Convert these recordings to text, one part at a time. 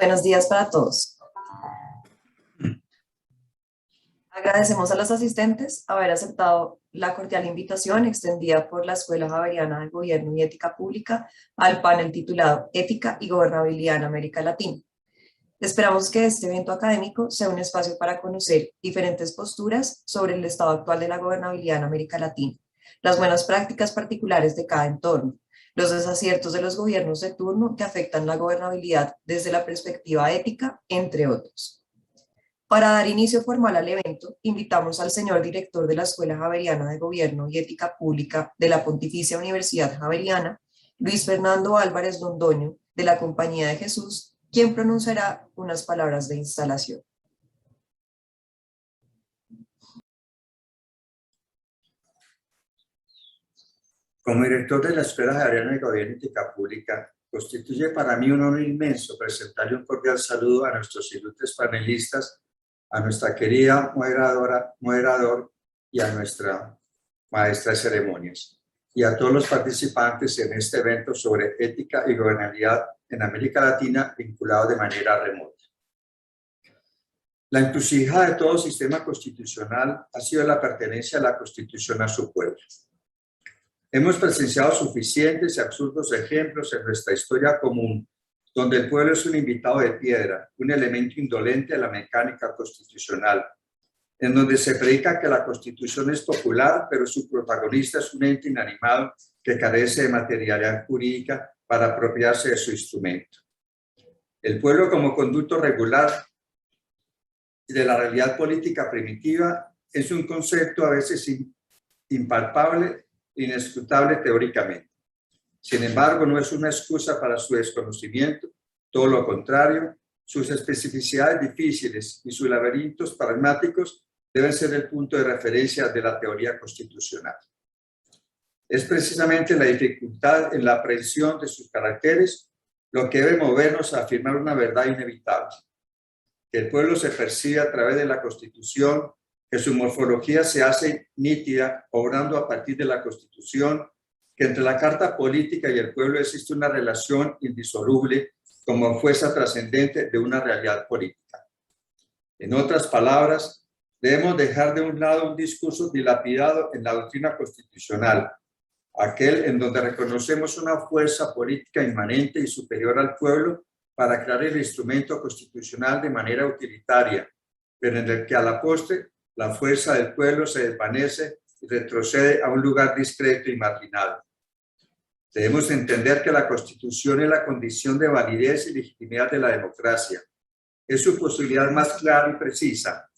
Buenos días para todos. Agradecemos a los asistentes haber aceptado la cordial invitación extendida por la Escuela Javeriana de Gobierno y Ética Pública al panel titulado Ética y Gobernabilidad en América Latina. Esperamos que este evento académico sea un espacio para conocer diferentes posturas sobre el estado actual de la gobernabilidad en América Latina, las buenas prácticas particulares de cada entorno, los desaciertos de los gobiernos de turno que afectan la gobernabilidad desde la perspectiva ética, entre otros. Para dar inicio formal al evento, invitamos al señor director de la Escuela Javeriana de Gobierno y Ética Pública de la Pontificia Universidad Javeriana, Luis Fernando Álvarez Londoño, de la Compañía de Jesús, quien pronunciará unas palabras de instalación. Como director de la Escuela Javeriana de Gobierno y Ética Pública, constituye para mí un honor inmenso presentarle un cordial saludo a nuestros ilustres panelistas, a nuestra querida moderador y a nuestra maestra de ceremonias, y a todos los participantes en este evento sobre ética y gobernabilidad en América Latina vinculado de manera remota. La encrucijada de todo sistema constitucional ha sido la pertenencia a la Constitución a su pueblo. Hemos presenciado suficientes y absurdos ejemplos en nuestra historia común, donde el pueblo es un invitado de piedra, un elemento indolente de la mecánica constitucional, en donde se predica que la Constitución es popular, pero su protagonista es un ente inanimado que carece de materialidad jurídica para apropiarse de su instrumento. El pueblo como conducto regular de la realidad política primitiva es un concepto a veces impalpable, inescrutable teóricamente. Sin embargo, no es una excusa para su desconocimiento, todo lo contrario, sus especificidades difíciles y sus laberintos pragmáticos deben ser el punto de referencia de la teoría constitucional. Es precisamente la dificultad en la aprehensión de sus caracteres lo que debe movernos a afirmar una verdad inevitable, que el pueblo se percibe a través de la Constitución, que su morfología se hace nítida, obrando a partir de la Constitución, que entre la Carta Política y el pueblo existe una relación indisoluble como fuerza trascendente de una realidad política. En otras palabras, debemos dejar de un lado un discurso dilapidado en la doctrina constitucional, aquel en donde reconocemos una fuerza política inmanente y superior al pueblo para crear el instrumento constitucional de manera utilitaria, pero en el que a la postre la fuerza del pueblo se desvanece y retrocede a un lugar discreto y marginado. Debemos entender que la Constitución es la condición de validez y legitimidad de la democracia. Es su posibilidad más clara y precisa.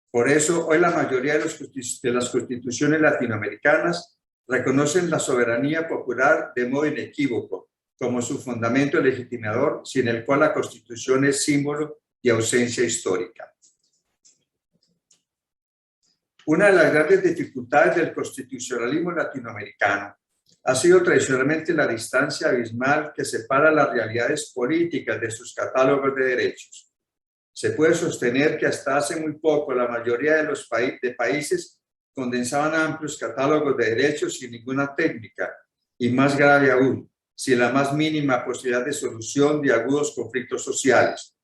Por eso, hoy la mayoría de las constituciones latinoamericanas reconocen la soberanía popular de modo inequívoco, como su fundamento legitimador, sin el cual la Constitución es símbolo de ausencia histórica. Una de las grandes dificultades del constitucionalismo latinoamericano ha sido tradicionalmente la distancia abismal que separa las realidades políticas de sus catálogos de derechos. Se puede sostener que hasta hace muy poco la mayoría de los países condensaban amplios catálogos de derechos sin ninguna técnica, y más grave aún, sin la más mínima posibilidad de solución de agudos conflictos sociales.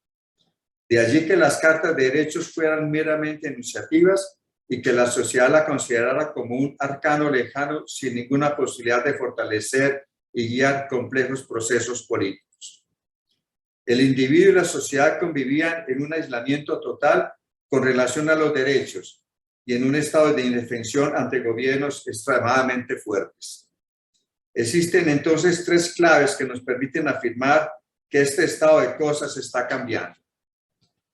De allí que las cartas de derechos fueran meramente enunciativas y que la sociedad la considerara como un arcano lejano sin ninguna posibilidad de fortalecer y guiar complejos procesos políticos. El individuo y la sociedad convivían en un aislamiento total con relación a los derechos y en un estado de indefensión ante gobiernos extremadamente fuertes. Existen entonces tres claves que nos permiten afirmar que este estado de cosas está cambiando.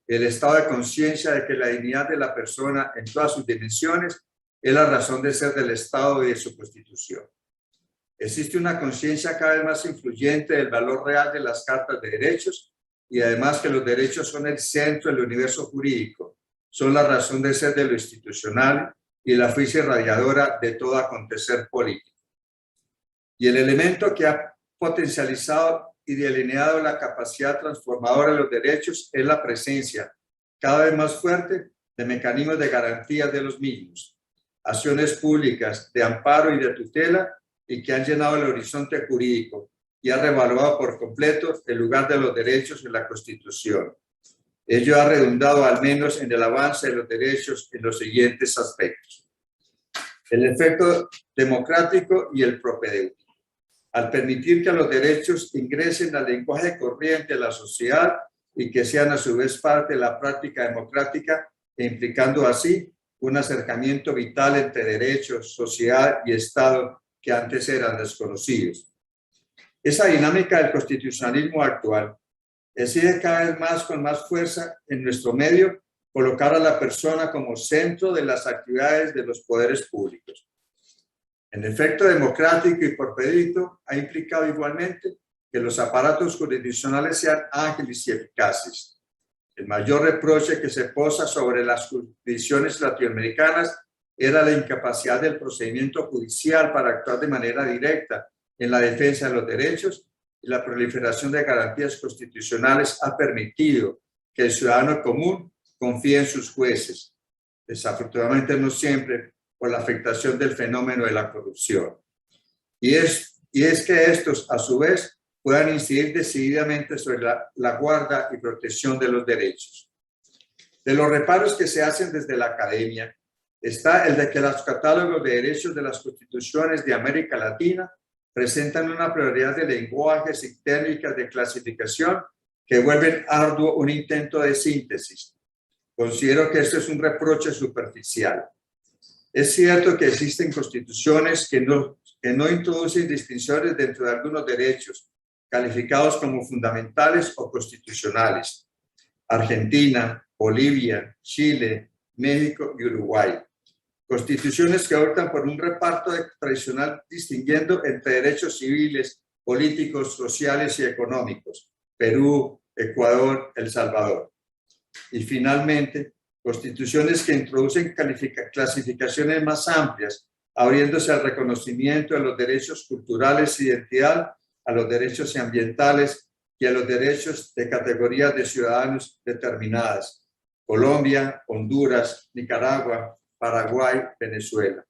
El estado de conciencia de que la dignidad de la persona en todas sus dimensiones es la razón de ser del Estado y de su Constitución. Existe una conciencia cada vez más influyente del valor real de las cartas de derechos y además que los derechos son el centro del universo jurídico, son la razón de ser de lo institucional y la fuerza irradiadora de todo acontecer político. Y el elemento que ha potencializado y delineado la capacidad transformadora de los derechos es la presencia cada vez más fuerte de mecanismos de garantía de los mismos, acciones públicas de amparo y de tutela y que han llenado el horizonte jurídico, y ha revaluado por completo el lugar de los derechos en la Constitución. Ello ha redundado al menos en el avance de los derechos en los siguientes aspectos. El efecto democrático y el propedéutico. Al permitir que los derechos ingresen al lenguaje corriente de la sociedad y que sean a su vez parte de la práctica democrática, e implicando así un acercamiento vital entre derechos, sociedad y Estado que antes eran desconocidos. Esa dinámica del constitucionalismo actual exige cada vez más con más fuerza en nuestro medio colocar a la persona como centro de las actividades de los poderes públicos. El efecto democrático y propedéutico ha implicado igualmente que los aparatos jurisdiccionales sean ágiles y eficaces. El mayor reproche que se posa sobre las jurisdicciones latinoamericanas era la incapacidad del procedimiento judicial para actuar de manera directa en la defensa de los derechos, y la proliferación de garantías constitucionales ha permitido que el ciudadano común confíe en sus jueces, desafortunadamente no siempre por la afectación del fenómeno de la corrupción. Y es que estos, a su vez, puedan incidir decididamente sobre la guarda y protección de los derechos. De los reparos que se hacen desde la academia, está el de que los catálogos de derechos de las constituciones de América Latina presentan una pluralidad de lenguajes y técnicas de clasificación que vuelven arduo un intento de síntesis. Considero que esto es un reproche superficial. Es cierto que existen constituciones que no introducen distinciones dentro de algunos derechos, calificados como fundamentales o constitucionales. Argentina, Bolivia, Chile, México y Uruguay. Constituciones que optan por un reparto tradicional distinguiendo entre derechos civiles, políticos, sociales y económicos. Perú, Ecuador, El Salvador. Y finalmente, constituciones que introducen clasificaciones más amplias, abriéndose al reconocimiento de los derechos culturales y identidad, a los derechos ambientales y a los derechos de categorías de ciudadanos determinadas. Colombia, Honduras, Nicaragua, Paraguay, Venezuela.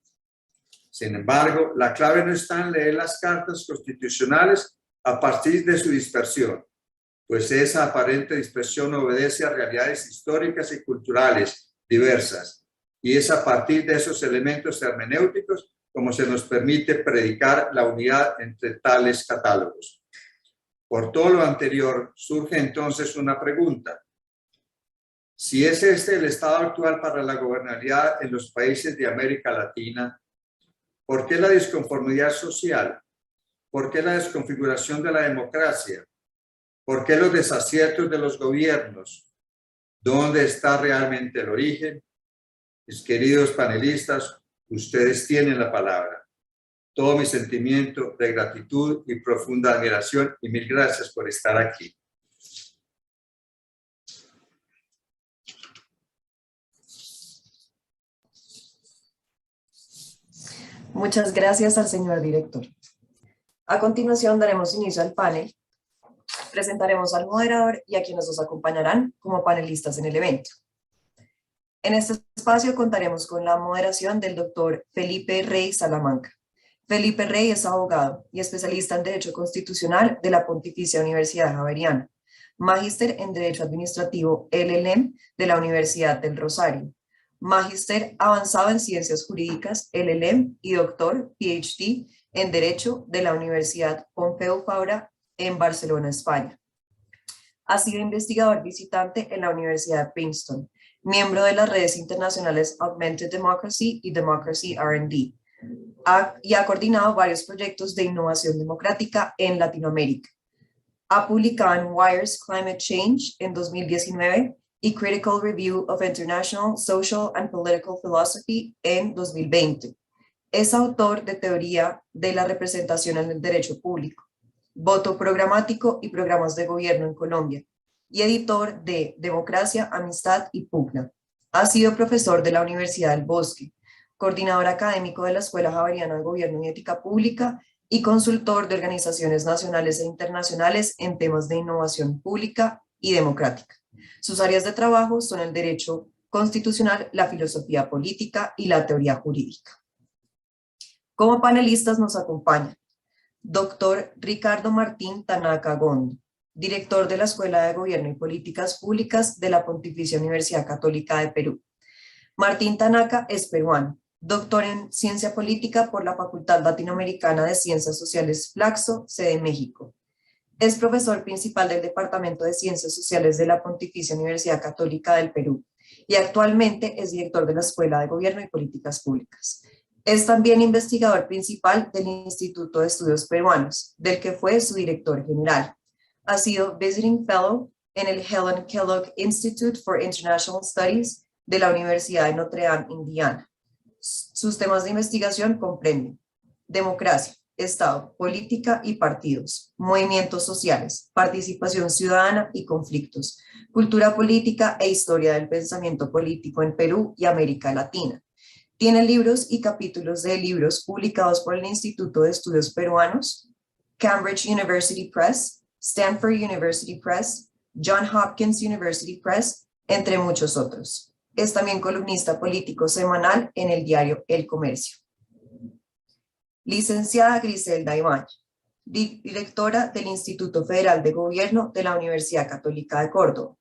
Sin embargo, la clave no está en leer las cartas constitucionales a partir de su dispersión, pues esa aparente dispersión obedece a realidades históricas y culturales diversas, y es a partir de esos elementos hermenéuticos como se nos permite predicar la unidad entre tales catálogos. Por todo lo anterior, surge entonces una pregunta. Si es este el estado actual para la gobernabilidad en los países de América Latina, ¿por qué la disconformidad social? ¿Por qué la desconfiguración de la democracia? ¿Por qué los desaciertos de los gobiernos? ¿Dónde está realmente el origen? Mis queridos panelistas, ustedes tienen la palabra. Todo mi sentimiento de gratitud y profunda admiración, y mil gracias por estar aquí. Muchas gracias al señor director. A continuación daremos inicio al panel. Presentaremos al moderador y a quienes nos acompañarán como panelistas en el evento. En este espacio contaremos con la moderación del doctor Felipe Rey Salamanca. Felipe Rey es abogado y especialista en Derecho Constitucional de la Pontificia Universidad Javeriana, magíster en Derecho Administrativo LLM de la Universidad del Rosario, magíster avanzado en Ciencias Jurídicas LLM y doctor PhD en Derecho de la Universidad Pompeu Fabra en Barcelona, España. Ha sido investigador visitante en la Universidad de Princeton, miembro de las redes internacionales Augmented Democracy y Democracy R&D, y ha coordinado varios proyectos de innovación democrática en Latinoamérica. Ha publicado en Wired's Climate Change en 2019 y Critical Review of International Social and Political Philosophy en 2020. Es autor de Teoría de la Representación en el Derecho Público, Voto Programático y Programas de Gobierno en Colombia, y editor de Democracia, Amistad y Pugna. Ha sido profesor de la Universidad del Bosque, coordinador académico de la Escuela Javeriana de Gobierno y Ética Pública y consultor de organizaciones nacionales e internacionales en temas de innovación pública y democrática. Sus áreas de trabajo son el derecho constitucional, la filosofía política y la teoría jurídica. Como panelistas nos acompañan Doctor Ricardo Martín Tanaka Gondo, director de la Escuela de Gobierno y Políticas Públicas de la Pontificia Universidad Católica de Perú. Martín Tanaka es peruano, doctor en Ciencia Política por la Facultad Latinoamericana de Ciencias Sociales Flaxo, sede México. Es profesor principal del Departamento de Ciencias Sociales de la Pontificia Universidad Católica del Perú y actualmente es director de la Escuela de Gobierno y Políticas Públicas. Es también investigador principal del Instituto de Estudios Peruanos, del que fue su director general. Ha sido Visiting Fellow en el Helen Kellogg Institute for International Studies de la Universidad de Notre Dame, Indiana. Sus temas de investigación comprenden democracia, Estado, política y partidos, movimientos sociales, participación ciudadana y conflictos, cultura política e historia del pensamiento político en Perú y América Latina. Tiene libros y capítulos de libros publicados por el Instituto de Estudios Peruanos, Cambridge University Press, Stanford University Press, Johns Hopkins University Press, entre muchos otros. Es también columnista político semanal en el diario El Comercio. Licenciada Griselda Ibáñez, directora del Instituto Federal de Gobierno de la Universidad Católica de Córdoba.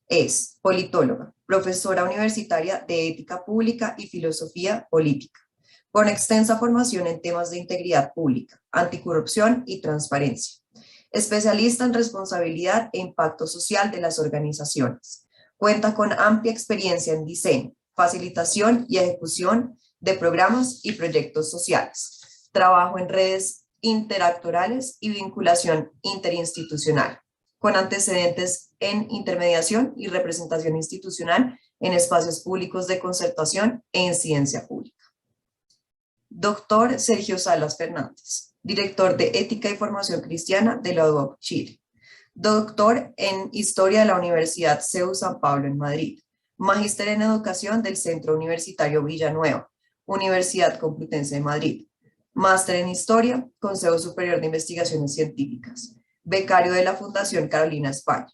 Es politóloga, profesora universitaria de Ética Pública y Filosofía Política, con extensa formación en temas de integridad pública, anticorrupción y transparencia. Especialista en responsabilidad e impacto social de las organizaciones. Cuenta con amplia experiencia en diseño, facilitación y ejecución de programas y proyectos sociales. Trabajo en redes interactorales y vinculación interinstitucional, con antecedentes en intermediación y representación institucional en espacios públicos de concertación e incidencia pública. Doctor Sergio Salas Fernández, director de Ética y Formación Cristiana de la UOC Chile. Doctor en Historia de la Universidad CEU San Pablo en Madrid. Magíster en Educación del Centro Universitario Villanueva, Universidad Complutense de Madrid. Máster en Historia, Consejo Superior de Investigaciones Científicas. Becario de la Fundación Carolina España.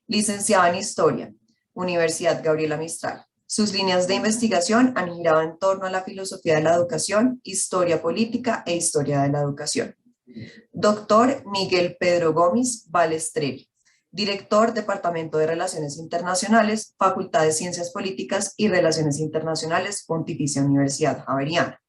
Licenciado en Historia, Universidad Gabriela Mistral. Sus líneas de investigación han girado en torno a la filosofía de la educación, historia política e historia de la educación. Doctor Miguel Pedro Gómez Balestrelli, director Departamento de Relaciones Internacionales, Facultad de Ciencias Políticas y Relaciones Internacionales, Pontificia Universidad Javeriana.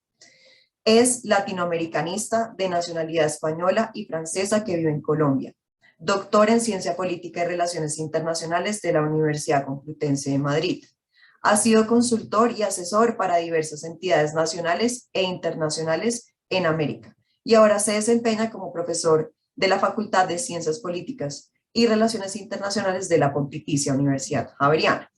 Es latinoamericanista de nacionalidad española y francesa que vive en Colombia. Doctor en Ciencia Política y Relaciones Internacionales de la Universidad Complutense de Madrid. Ha sido consultor y asesor para diversas entidades nacionales e internacionales en América y ahora se desempeña como profesor de la Facultad de Ciencias Políticas y Relaciones Internacionales de la Pontificia Universidad Javeriana.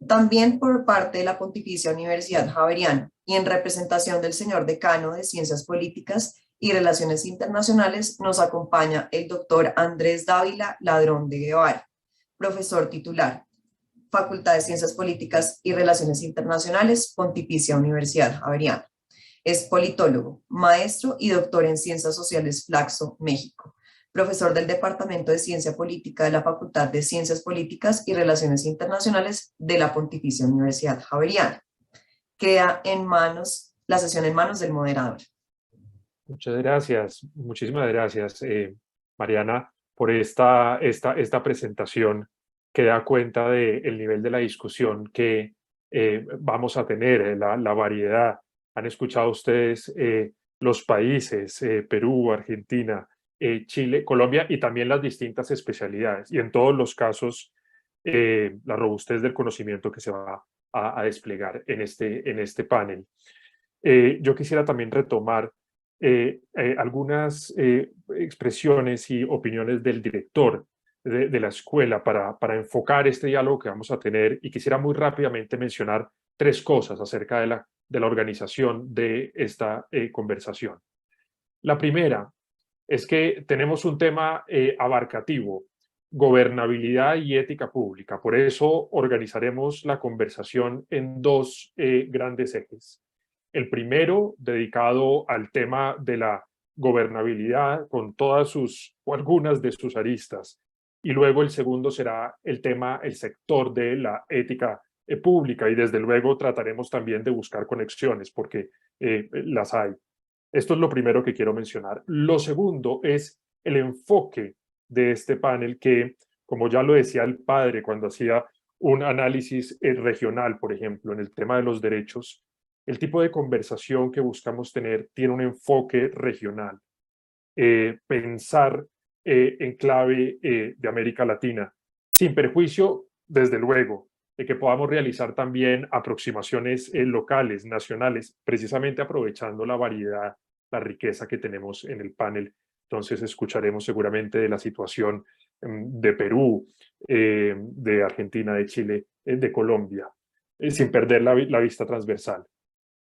También por parte de la Pontificia Universidad Javeriana y en representación del señor decano de Ciencias Políticas y Relaciones Internacionales nos acompaña el doctor Andrés Dávila Ladrón de Guevara, profesor titular, Facultad de Ciencias Políticas y Relaciones Internacionales, Pontificia Universidad Javeriana. Es politólogo, maestro y doctor en Ciencias Sociales Flaxo, México. Profesor del Departamento de Ciencia Política de la Facultad de Ciencias Políticas y Relaciones Internacionales de la Pontificia Universidad Javeriana. Queda la sesión en manos del moderador. Muchas gracias, muchísimas gracias, Mariana, por esta presentación que da cuenta del nivel de la discusión que vamos a tener, la variedad. Han escuchado ustedes los países, Perú, Argentina, Chile, Colombia y también las distintas especialidades. Y en todos los casos, la robustez del conocimiento que se va a desplegar en este panel. Yo quisiera también retomar algunas expresiones y opiniones del director de la escuela para enfocar este diálogo que vamos a tener, y quisiera muy rápidamente mencionar tres cosas acerca de la organización de esta conversación. La primera es que tenemos un tema abarcativo, gobernabilidad y ética pública. Por eso organizaremos la conversación en dos grandes ejes. El primero, dedicado al tema de la gobernabilidad con todas o algunas de sus aristas. Y luego el segundo será el sector de la ética pública, y desde luego trataremos también de buscar conexiones porque las hay. Esto es lo primero que quiero mencionar. Lo segundo es el enfoque de este panel que, como ya lo decía el padre cuando hacía un análisis regional, por ejemplo, en el tema de los derechos, el tipo de conversación que buscamos tener tiene un enfoque regional. Pensar en clave de América Latina, sin perjuicio, desde luego, de que podamos realizar también aproximaciones locales, nacionales, precisamente aprovechando la variedad, la riqueza que tenemos en el panel. Entonces escucharemos seguramente de la situación de Perú, de Argentina, de Chile, de Colombia, sin perder la vista transversal.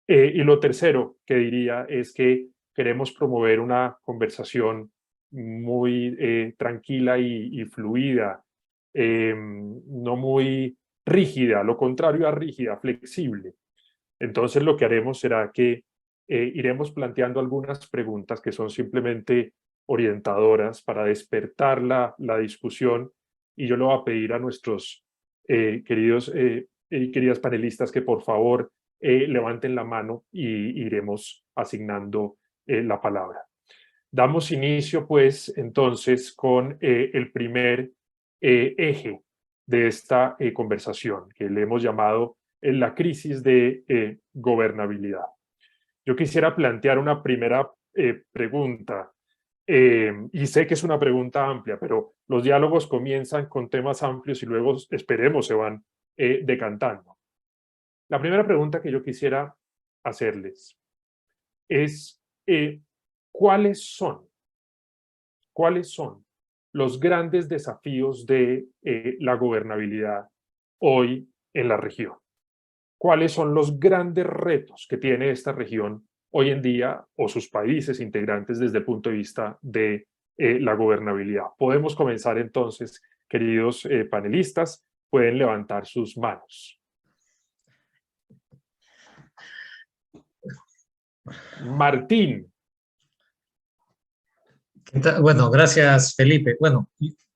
Y lo tercero que diría es que queremos promover una conversación muy tranquila y fluida, no muy rígida, lo contrario a rígida, flexible. Entonces lo que haremos será que iremos planteando algunas preguntas que son simplemente orientadoras para despertar la discusión, y yo le voy a pedir a nuestros queridos y queridas panelistas que por favor levanten la mano y iremos asignando la palabra. Damos inicio pues entonces con el primer eje de esta conversación, que le hemos llamado la crisis de gobernabilidad. Yo quisiera plantear una primera pregunta, y sé que es una pregunta amplia, pero los diálogos comienzan con temas amplios y luego esperemos se van decantando. La primera pregunta que yo quisiera hacerles es ¿cuáles son los grandes desafíos de la gobernabilidad hoy en la región? ¿Cuáles son los grandes retos que tiene esta región hoy en día o sus países integrantes desde el punto de vista de la gobernabilidad? Podemos comenzar entonces, queridos panelistas, pueden levantar sus manos. Martín. Bueno, gracias, Felipe. Bueno,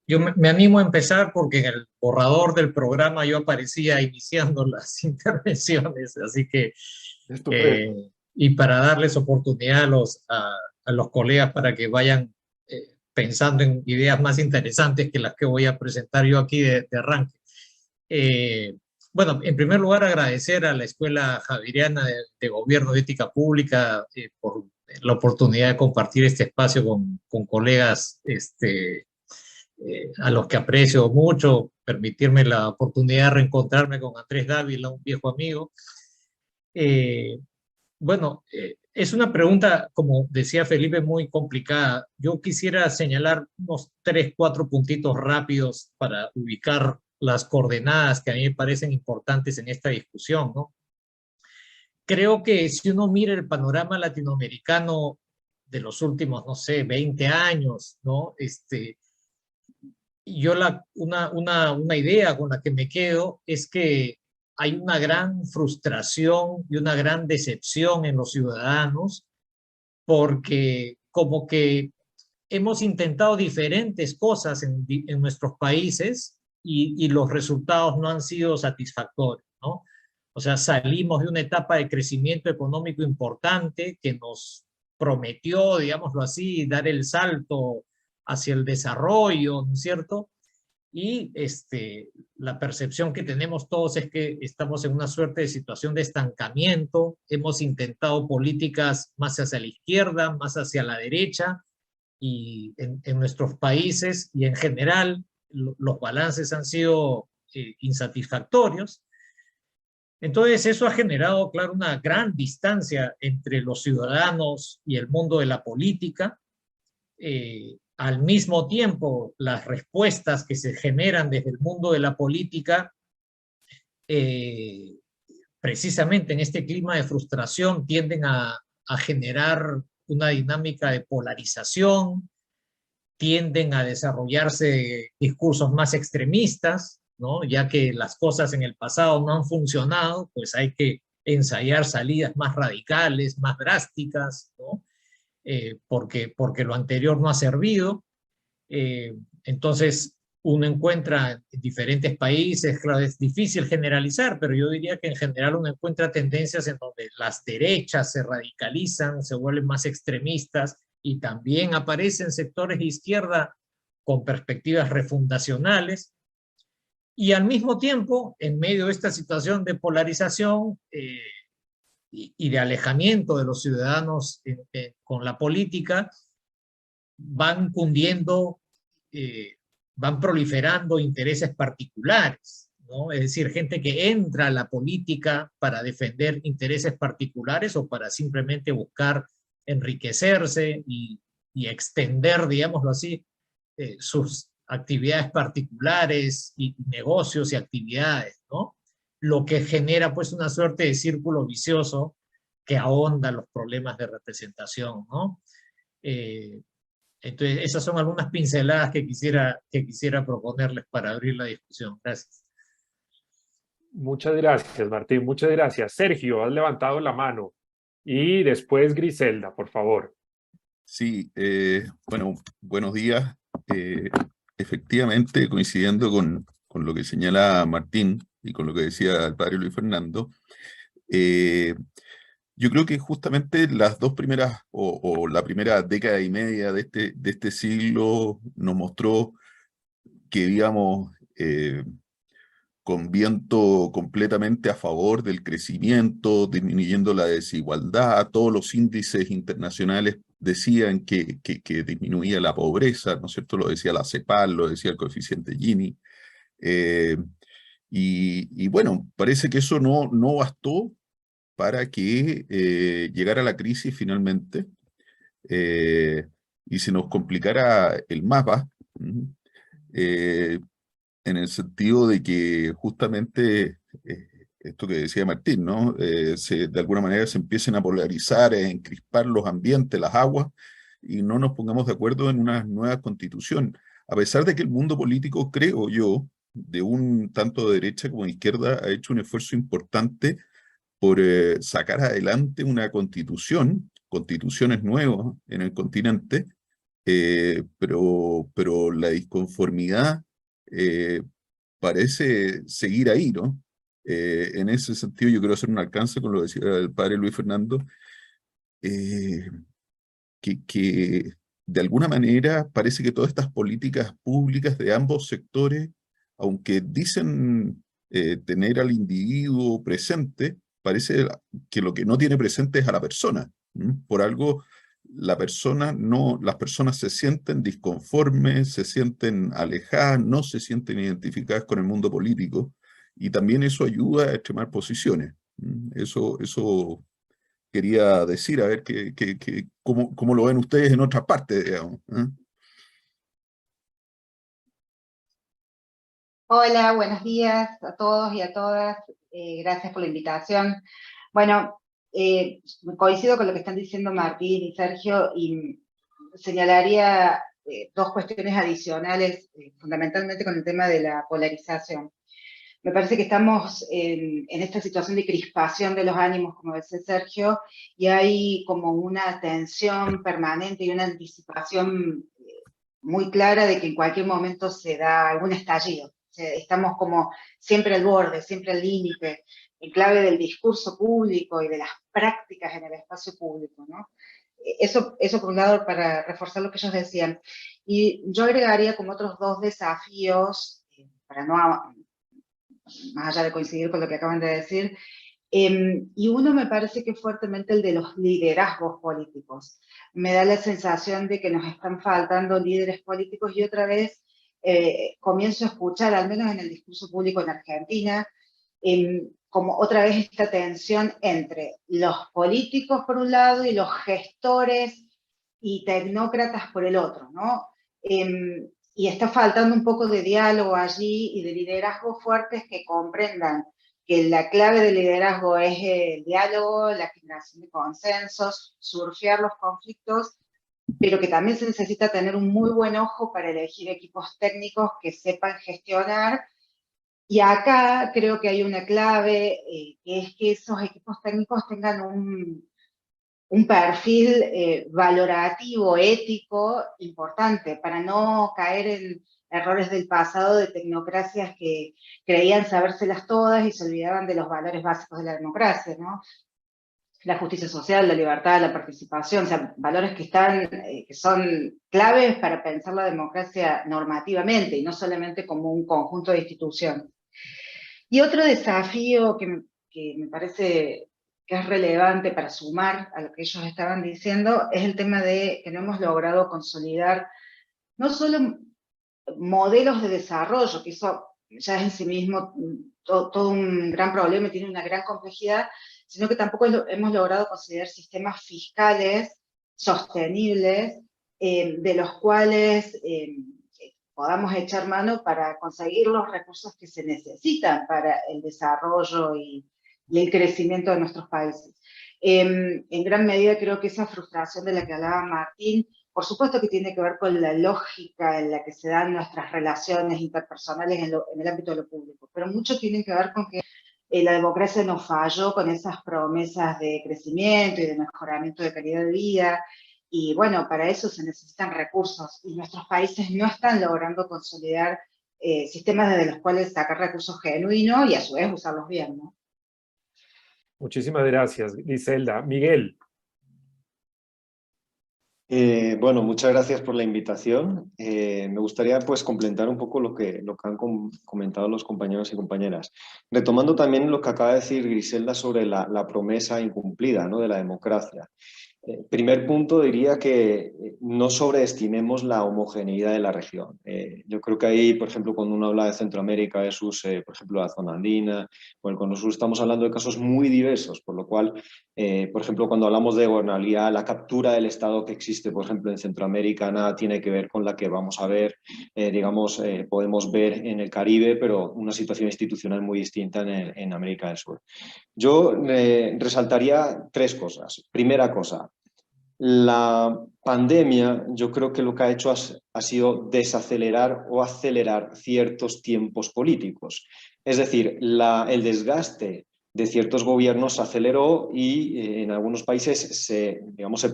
yo me animo a empezar porque en el borrador del programa yo aparecía iniciando las intervenciones, así que, y para darles oportunidad a los colegas para que vayan pensando en ideas más interesantes que las que voy a presentar yo aquí de arranque. Bueno, en primer lugar, agradecer a la Escuela Javeriana de Gobierno y Ética Pública por la oportunidad de compartir este espacio con colegas a los que aprecio mucho, permitirme la oportunidad de reencontrarme con Andrés Dávila, un viejo amigo. Bueno, es una pregunta, como decía Felipe, muy complicada. Yo quisiera señalar unos 3, 4 puntitos rápidos para ubicar las coordenadas que a mí me parecen importantes en esta discusión, ¿no? Creo que si uno mira el panorama latinoamericano de los últimos, no sé, 20 años, ¿no? Yo una idea con la que me quedo es que hay una gran frustración y una gran decepción en los ciudadanos porque como que hemos intentado diferentes cosas en nuestros países y los resultados no han sido satisfactorios, ¿no? O sea, salimos de una etapa de crecimiento económico importante que nos prometió, digámoslo así, dar el salto hacia el desarrollo, ¿no es cierto? Y la percepción que tenemos todos es que estamos en una suerte de situación de estancamiento. Hemos intentado políticas más hacia la izquierda, más hacia la derecha, y en nuestros países y en general los balances han sido insatisfactorios. Entonces eso ha generado, claro, una gran distancia entre los ciudadanos y el mundo de la política. Al mismo tiempo, las respuestas que se generan desde el mundo de la política, precisamente en este clima de frustración, tienden a generar una dinámica de polarización, tienden a desarrollarse discursos más extremistas, ¿no? Ya que las cosas en el pasado no han funcionado, pues hay que ensayar salidas más radicales, más drásticas, ¿no? Porque lo anterior no ha servido. Entonces, uno encuentra en diferentes países, claro, es difícil generalizar, pero yo diría que en general uno encuentra tendencias en donde las derechas se radicalizan, se vuelven más extremistas, y también aparecen sectores de izquierda con perspectivas refundacionales. Y al mismo tiempo, en medio de esta situación de polarización y de alejamiento de los ciudadanos con la política, van cundiendo, van proliferando intereses particulares, ¿no? Es decir, gente que entra a la política para defender intereses particulares o para simplemente buscar enriquecerse y extender, digámoslo así, sus actividades particulares y negocios y actividades, ¿no? Lo que genera pues una suerte de círculo vicioso que ahonda los problemas de representación, ¿no? Entonces, esas son algunas pinceladas que quisiera proponerles para abrir la discusión. Gracias. Muchas gracias, Martín. Muchas gracias. Sergio, has levantado la mano. Y después Griselda, por favor. Sí, bueno, buenos días. Efectivamente, coincidiendo con lo que señala Martín y con lo que decía el padre Luis Fernando, yo creo que justamente las dos primeras, o la primera década y media de este siglo nos mostró que, digamos, con viento completamente a favor del crecimiento, disminuyendo la desigualdad, todos los índices internacionales decían que disminuía la pobreza, ¿no es cierto? Lo decía la CEPAL, lo decía el coeficiente Gini. Y bueno, parece que eso no bastó para que llegara la crisis finalmente y se nos complicara el mapa, en el sentido de que justamente esto que decía Martín, ¿no? De alguna manera se empiecen a polarizar, a encrispar los ambientes, las aguas, y no nos pongamos de acuerdo en una nueva constitución. A pesar de que el mundo político, creo yo, de un tanto de derecha como de izquierda, ha hecho un esfuerzo importante por sacar adelante una constitución, constituciones nuevas en el continente, pero la disconformidad parece seguir ahí, ¿no? En ese sentido yo quiero hacer un alcance con lo que decía el padre Luis Fernando, que de alguna manera parece que todas estas políticas públicas de ambos sectores, aunque dicen tener al individuo presente, parece que lo que no tiene presente es a la persona. Por algo las personas se sienten disconformes, se sienten alejadas, no se sienten identificadas con el mundo político, y también eso ayuda a extremar posiciones. Eso quería decir, a ver cómo lo ven ustedes en otras partes, digamos. Hola, buenos días a todos y a todas. Gracias por la invitación. Bueno, coincido con lo que están diciendo Martín y Sergio, y señalaría dos cuestiones adicionales, fundamentalmente con el tema de la polarización. Me parece que estamos en esta situación de crispación de los ánimos, como decía Sergio, y hay como una tensión permanente y una anticipación muy clara de que en cualquier momento se da algún estallido. O sea, estamos como siempre al borde, siempre al límite, en clave del discurso público y de las prácticas en el espacio público, ¿no? Eso por un lado, para reforzar lo que ellos decían. Y yo agregaría como otros dos desafíos, para no, más allá de coincidir con lo que acaban de decir, y uno me parece que fuertemente el de los liderazgos políticos. Me da la sensación de que nos están faltando líderes políticos, y otra vez comienzo a escuchar, al menos en el discurso público en Argentina, como otra vez esta tensión entre los políticos por un lado y los gestores y tecnócratas por el otro, ¿no? Y está faltando un poco de diálogo allí y de liderazgos fuertes que comprendan que la clave del liderazgo es el diálogo, la generación de consensos, surfear los conflictos, pero que también se necesita tener un muy buen ojo para elegir equipos técnicos que sepan gestionar. Y acá creo que hay una clave, que es que esos equipos técnicos tengan un perfil valorativo, ético, importante, para no caer errores del pasado de tecnocracias que creían sabérselas todas y se olvidaban de los valores básicos de la democracia, ¿no? La justicia social, la libertad, la participación, o sea, valores que son claves para pensar la democracia normativamente y no solamente como un conjunto de instituciones. Y otro desafío que me parece que es relevante para sumar a lo que ellos estaban diciendo es el tema de que no hemos logrado consolidar no solo modelos de desarrollo, que eso ya es en sí mismo todo un gran problema y tiene una gran complejidad, sino que tampoco hemos logrado considerar sistemas fiscales sostenibles de los cuales podamos echar mano para conseguir los recursos que se necesitan para el desarrollo y el crecimiento de nuestros países. En gran medida creo que esa frustración de la que hablaba Martín, por supuesto que tiene que ver con la lógica en la que se dan nuestras relaciones interpersonales en el ámbito de lo público, pero mucho tiene que ver con que la democracia nos falló con esas promesas de crecimiento y de mejoramiento de calidad de vida, y bueno, para eso se necesitan recursos, y nuestros países no están logrando consolidar sistemas desde los cuales sacar recursos genuinos y a su vez usarlos bien, ¿no? Muchísimas gracias, Griselda. Miguel. Bueno, muchas gracias por la invitación. Me gustaría pues complementar un poco lo que han comentado los compañeros y compañeras. Retomando también lo que acaba de decir Griselda sobre la promesa incumplida, ¿no?, de la democracia. Primer punto, diría que no sobreestimemos la homogeneidad de la región. Yo creo que ahí, por ejemplo, cuando uno habla de Centroamérica versus, por ejemplo, la zona andina, bueno, con nosotros estamos hablando de casos muy diversos, por lo cual, por ejemplo, cuando hablamos de gobernabilidad, la captura del Estado que existe, por ejemplo, en Centroamérica, nada tiene que ver con la que vamos a ver, podemos ver en el Caribe, pero una situación institucional muy distinta en América del Sur. Yo resaltaría tres cosas. Primera cosa, la pandemia yo creo que lo que ha hecho ha sido desacelerar o acelerar ciertos tiempos políticos. Es decir, el desgaste de ciertos gobiernos se aceleró y en algunos países se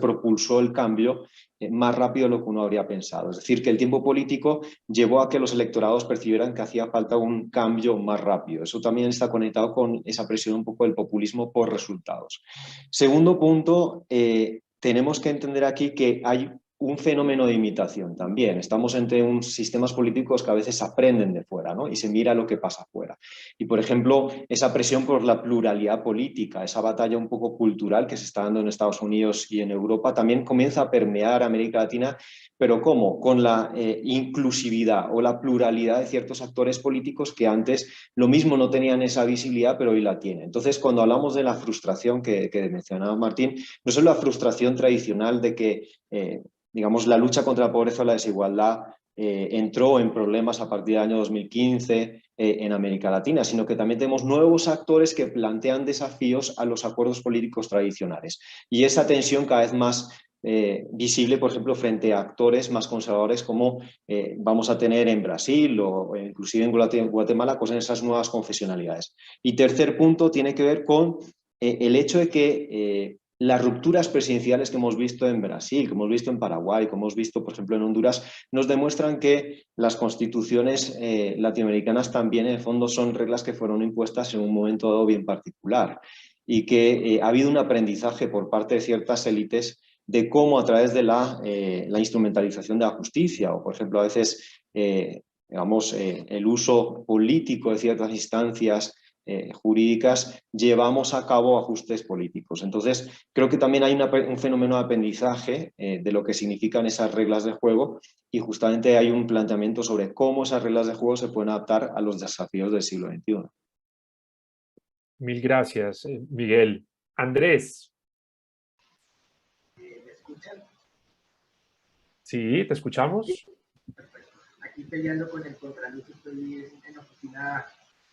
propulsó el cambio más rápido de lo que uno habría pensado. Es decir, que el tiempo político llevó a que los electorados percibieran que hacía falta un cambio más rápido. Eso también está conectado con esa presión un poco del populismo por resultados. Segundo punto, tenemos que entender aquí que hay un fenómeno de imitación también. Estamos entre unos sistemas políticos que a veces aprenden de fuera, ¿no?, y se mira lo que pasa afuera. Y, por ejemplo, esa presión por la pluralidad política, esa batalla un poco cultural que se está dando en Estados Unidos y en Europa, también comienza a permear América Latina. ¿Pero cómo? Con la inclusividad o la pluralidad de ciertos actores políticos que antes lo mismo no tenían esa visibilidad, pero hoy la tienen. Entonces, cuando hablamos de la frustración que mencionaba Martín, no solo la frustración tradicional de que digamos, la lucha contra la pobreza o la desigualdad entró en problemas a partir del año 2015 en América Latina, sino que también tenemos nuevos actores que plantean desafíos a los acuerdos políticos tradicionales. Y esa tensión cada vez más visible, por ejemplo, frente a actores más conservadores como vamos a tener en Brasil o inclusive en Guatemala, pues en esas nuevas confesionalidades. Y tercer punto tiene que ver con el hecho de que las rupturas presidenciales que hemos visto en Brasil, que hemos visto en Paraguay, que hemos visto, por ejemplo, en Honduras, nos demuestran que las constituciones latinoamericanas también, en el fondo, son reglas que fueron impuestas en un momento dado bien particular y que ha habido un aprendizaje por parte de ciertas élites de cómo a través de la instrumentalización de la justicia o, por ejemplo, a veces, el uso político de ciertas instancias jurídicas, llevamos a cabo ajustes políticos. Entonces, creo que también hay un fenómeno de aprendizaje de lo que significan esas reglas de juego y justamente hay un planteamiento sobre cómo esas reglas de juego se pueden adaptar a los desafíos del siglo XXI. Mil gracias, Miguel. Andrés. ¿Me escuchan? Sí, te escuchamos. Sí. Aquí peleando con el contraluz, estoy en la oficina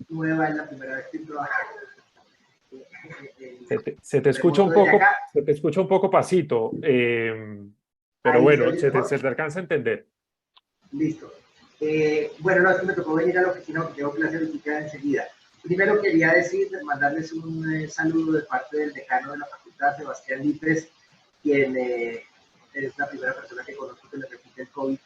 nueva, es la primera vez que estoy trabajando. Se te escucha un poco pasito, pero bueno, se te alcanza a entender. Listo. Bueno, no, es que me tocó venir a la oficina porque tengo clase de enseguida. Primero quería mandarles un saludo de parte del decano de la facultad, Sebastián Lipes, quien es la primera persona que conozco que le repite el COVID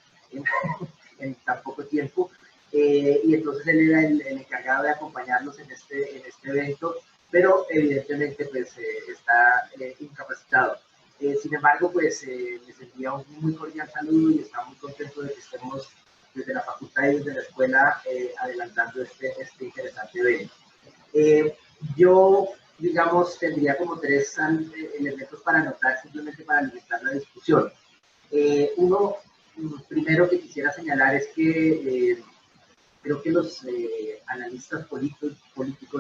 en tan poco tiempo, y entonces él era el encargado de acompañarlos en este evento, pero evidentemente pues está incapacitado. Sin embargo, pues les envía un muy cordial saludo y está muy contento de que estemos desde la facultad y desde la escuela adelantando este interesante evento. Yo, digamos, tendría como tres elementos para anotar, simplemente para alimentar la discusión. Uno, primero que quisiera señalar es que creo que los analistas políticos,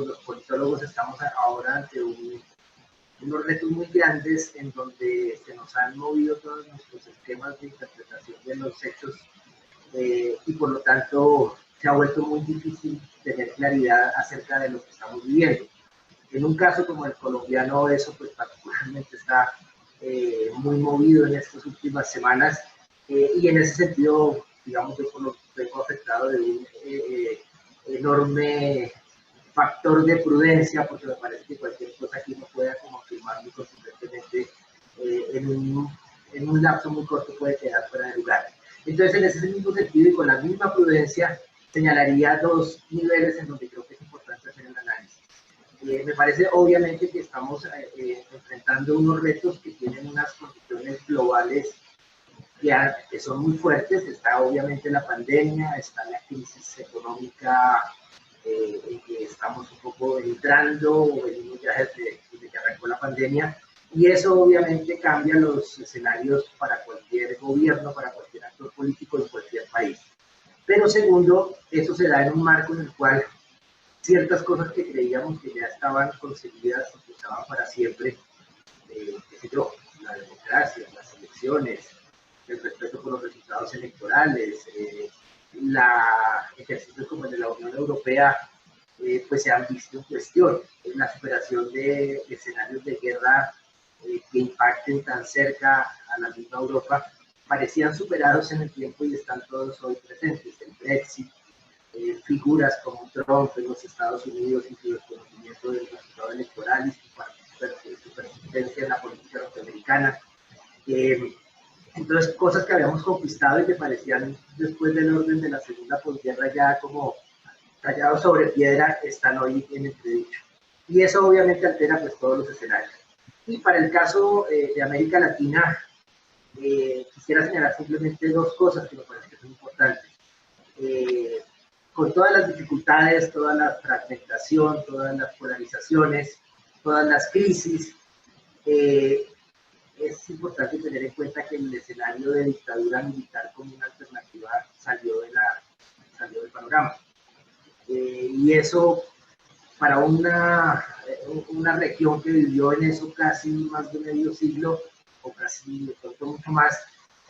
los politólogos, estamos ahora ante unos retos muy grandes en donde se nos han movido todos nuestros esquemas de interpretación de los hechos y por lo tanto se ha vuelto muy difícil tener claridad acerca de lo que estamos viviendo. En un caso como el colombiano, eso pues particularmente está muy movido en estas últimas semanas y en ese sentido, digamos, yo vengo afectado de un enorme factor de prudencia, porque me parece que cualquier cosa aquí no pueda como afirmar muy consistentemente en un lapso muy corto puede quedar fuera de lugar. Entonces, en ese mismo sentido y con la misma prudencia, señalaría dos niveles en donde creo que es importante hacer el análisis. Me parece obviamente que estamos enfrentando unos retos que tienen unas condiciones globales que son muy fuertes. Está obviamente la pandemia, está la crisis económica en que estamos un poco entrando o venimos ya desde que arrancó la pandemia, y eso obviamente cambia los escenarios para cualquier gobierno, para cualquier actor político en cualquier país. Pero segundo, eso se da en un marco en el cual ciertas cosas que creíamos que ya estaban conseguidas y que estaban para siempre, qué sé yo, la democracia, las elecciones, el respeto por los resultados electorales, ejercicios como el de la Unión Europea, pues se han visto en cuestión. La superación de escenarios de guerra que impacten tan cerca a la misma Europa parecían superados en el tiempo y están todos hoy presentes. El Brexit, figuras como Trump en los Estados Unidos y su desconocimiento del resultado electoral y su persistencia en la política norteamericana. Entonces, cosas que habíamos conquistado y que parecían después del orden de la segunda posguerra ya como tallados sobre piedra, están hoy en entredicho. Y eso obviamente altera pues todos los escenarios. Y para el caso de América Latina, quisiera señalar simplemente dos cosas que me parece que son importantes. Con todas las dificultades, toda la fragmentación, todas las polarizaciones, todas las crisis, es importante tener en cuenta que el escenario de dictadura militar como una alternativa salió del panorama. Y eso, para una región que vivió en eso casi más de medio siglo, o casi de pronto mucho más,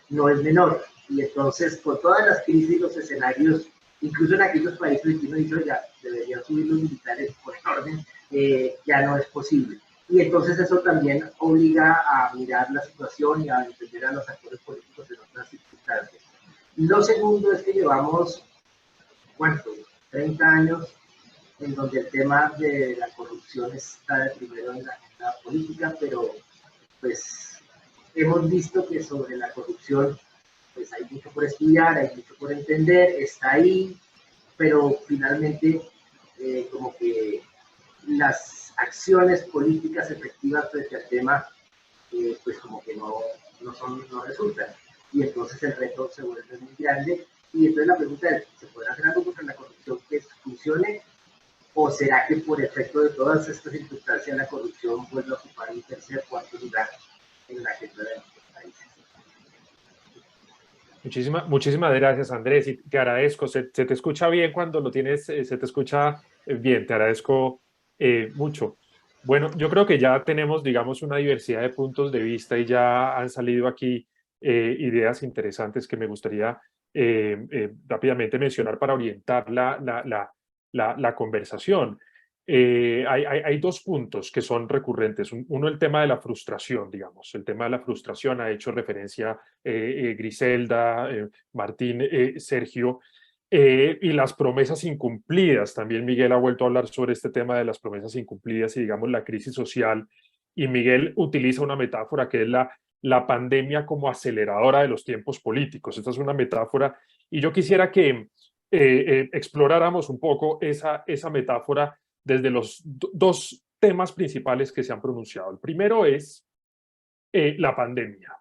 no es menor. Y entonces, con todas las crisis, los escenarios, incluso en aquellos países en que uno dice, ya deberían subir los militares por orden, ya no es posible. Y entonces eso también obliga a mirar la situación y a entender a los actores políticos en otras circunstancias. Lo segundo es que llevamos, ¿cuánto? 30 años en donde el tema de la corrupción está de primero en la agenda política, pero pues hemos visto que sobre la corrupción pues hay mucho por estudiar, hay mucho por entender, está ahí, pero finalmente como que las acciones políticas efectivas frente al tema pues como que no resultan, y entonces el reto se vuelve muy grande. Y entonces la pregunta es, ¿se podrá hacer algo contra la corrupción que funcione? ¿O será que por efecto de todas estas circunstancias la corrupción vuelve a ocupar un tercer o cuarto lugar en la agenda de nuestros países? Muchísimas gracias, Andrés, y te agradezco. Se te escucha bien cuando lo tienes, se te escucha bien, te agradezco mucho. Bueno, yo creo que ya tenemos, digamos, una diversidad de puntos de vista y ya han salido aquí ideas interesantes que me gustaría rápidamente mencionar para orientar la conversación. Hay dos puntos que son recurrentes. Uno, el tema de la frustración, digamos. El tema de la frustración ha hecho referencia Griselda, Martín, Sergio, y las promesas incumplidas. También Miguel ha vuelto a hablar sobre este tema de las promesas incumplidas y, digamos, la crisis social. Y Miguel utiliza una metáfora que es la pandemia como aceleradora de los tiempos políticos. Esta es una metáfora Y yo quisiera que exploráramos un poco esa metáfora desde los dos temas principales que se han pronunciado. El primero es la pandemia.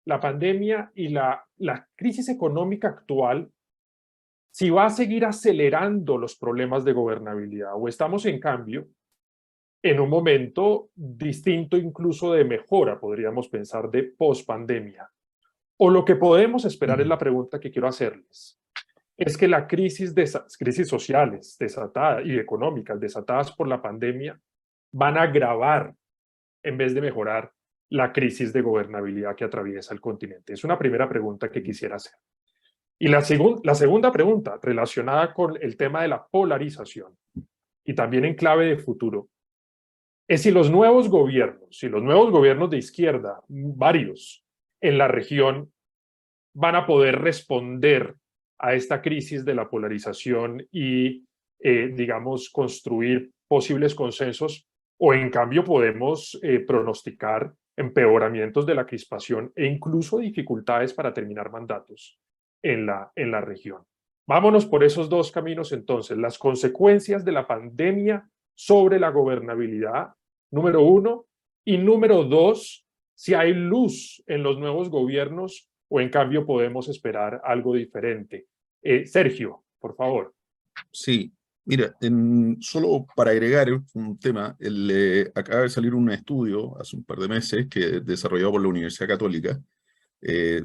La pandemia y la crisis económica actual, si va a seguir acelerando los problemas de gobernabilidad o estamos en cambio en un momento distinto incluso de mejora, podríamos pensar, de pospandemia. O lo que podemos esperar es la pregunta que quiero hacerles. Es que la crisis sociales desatadas y económicas desatadas por la pandemia van a agravar en vez de mejorar la crisis de gobernabilidad que atraviesa el continente. Es una primera pregunta que quisiera hacer. Y la segunda pregunta, relacionada con el tema de la polarización y también en clave de futuro, es si los nuevos gobiernos de izquierda, varios en la región, van a poder responder a esta crisis de la polarización y, digamos, construir posibles consensos, o en cambio podemos pronosticar empeoramientos de la crispación e incluso dificultades para terminar mandatos en la región. Vámonos por esos dos caminos entonces, las consecuencias de la pandemia sobre la gobernabilidad, número uno, y número dos, si hay luz en los nuevos gobiernos o en cambio podemos esperar algo diferente. Sergio, por favor. Sí, mira, solo para agregar un tema, acaba de salir un estudio hace un par de meses desarrollado por la Universidad Católica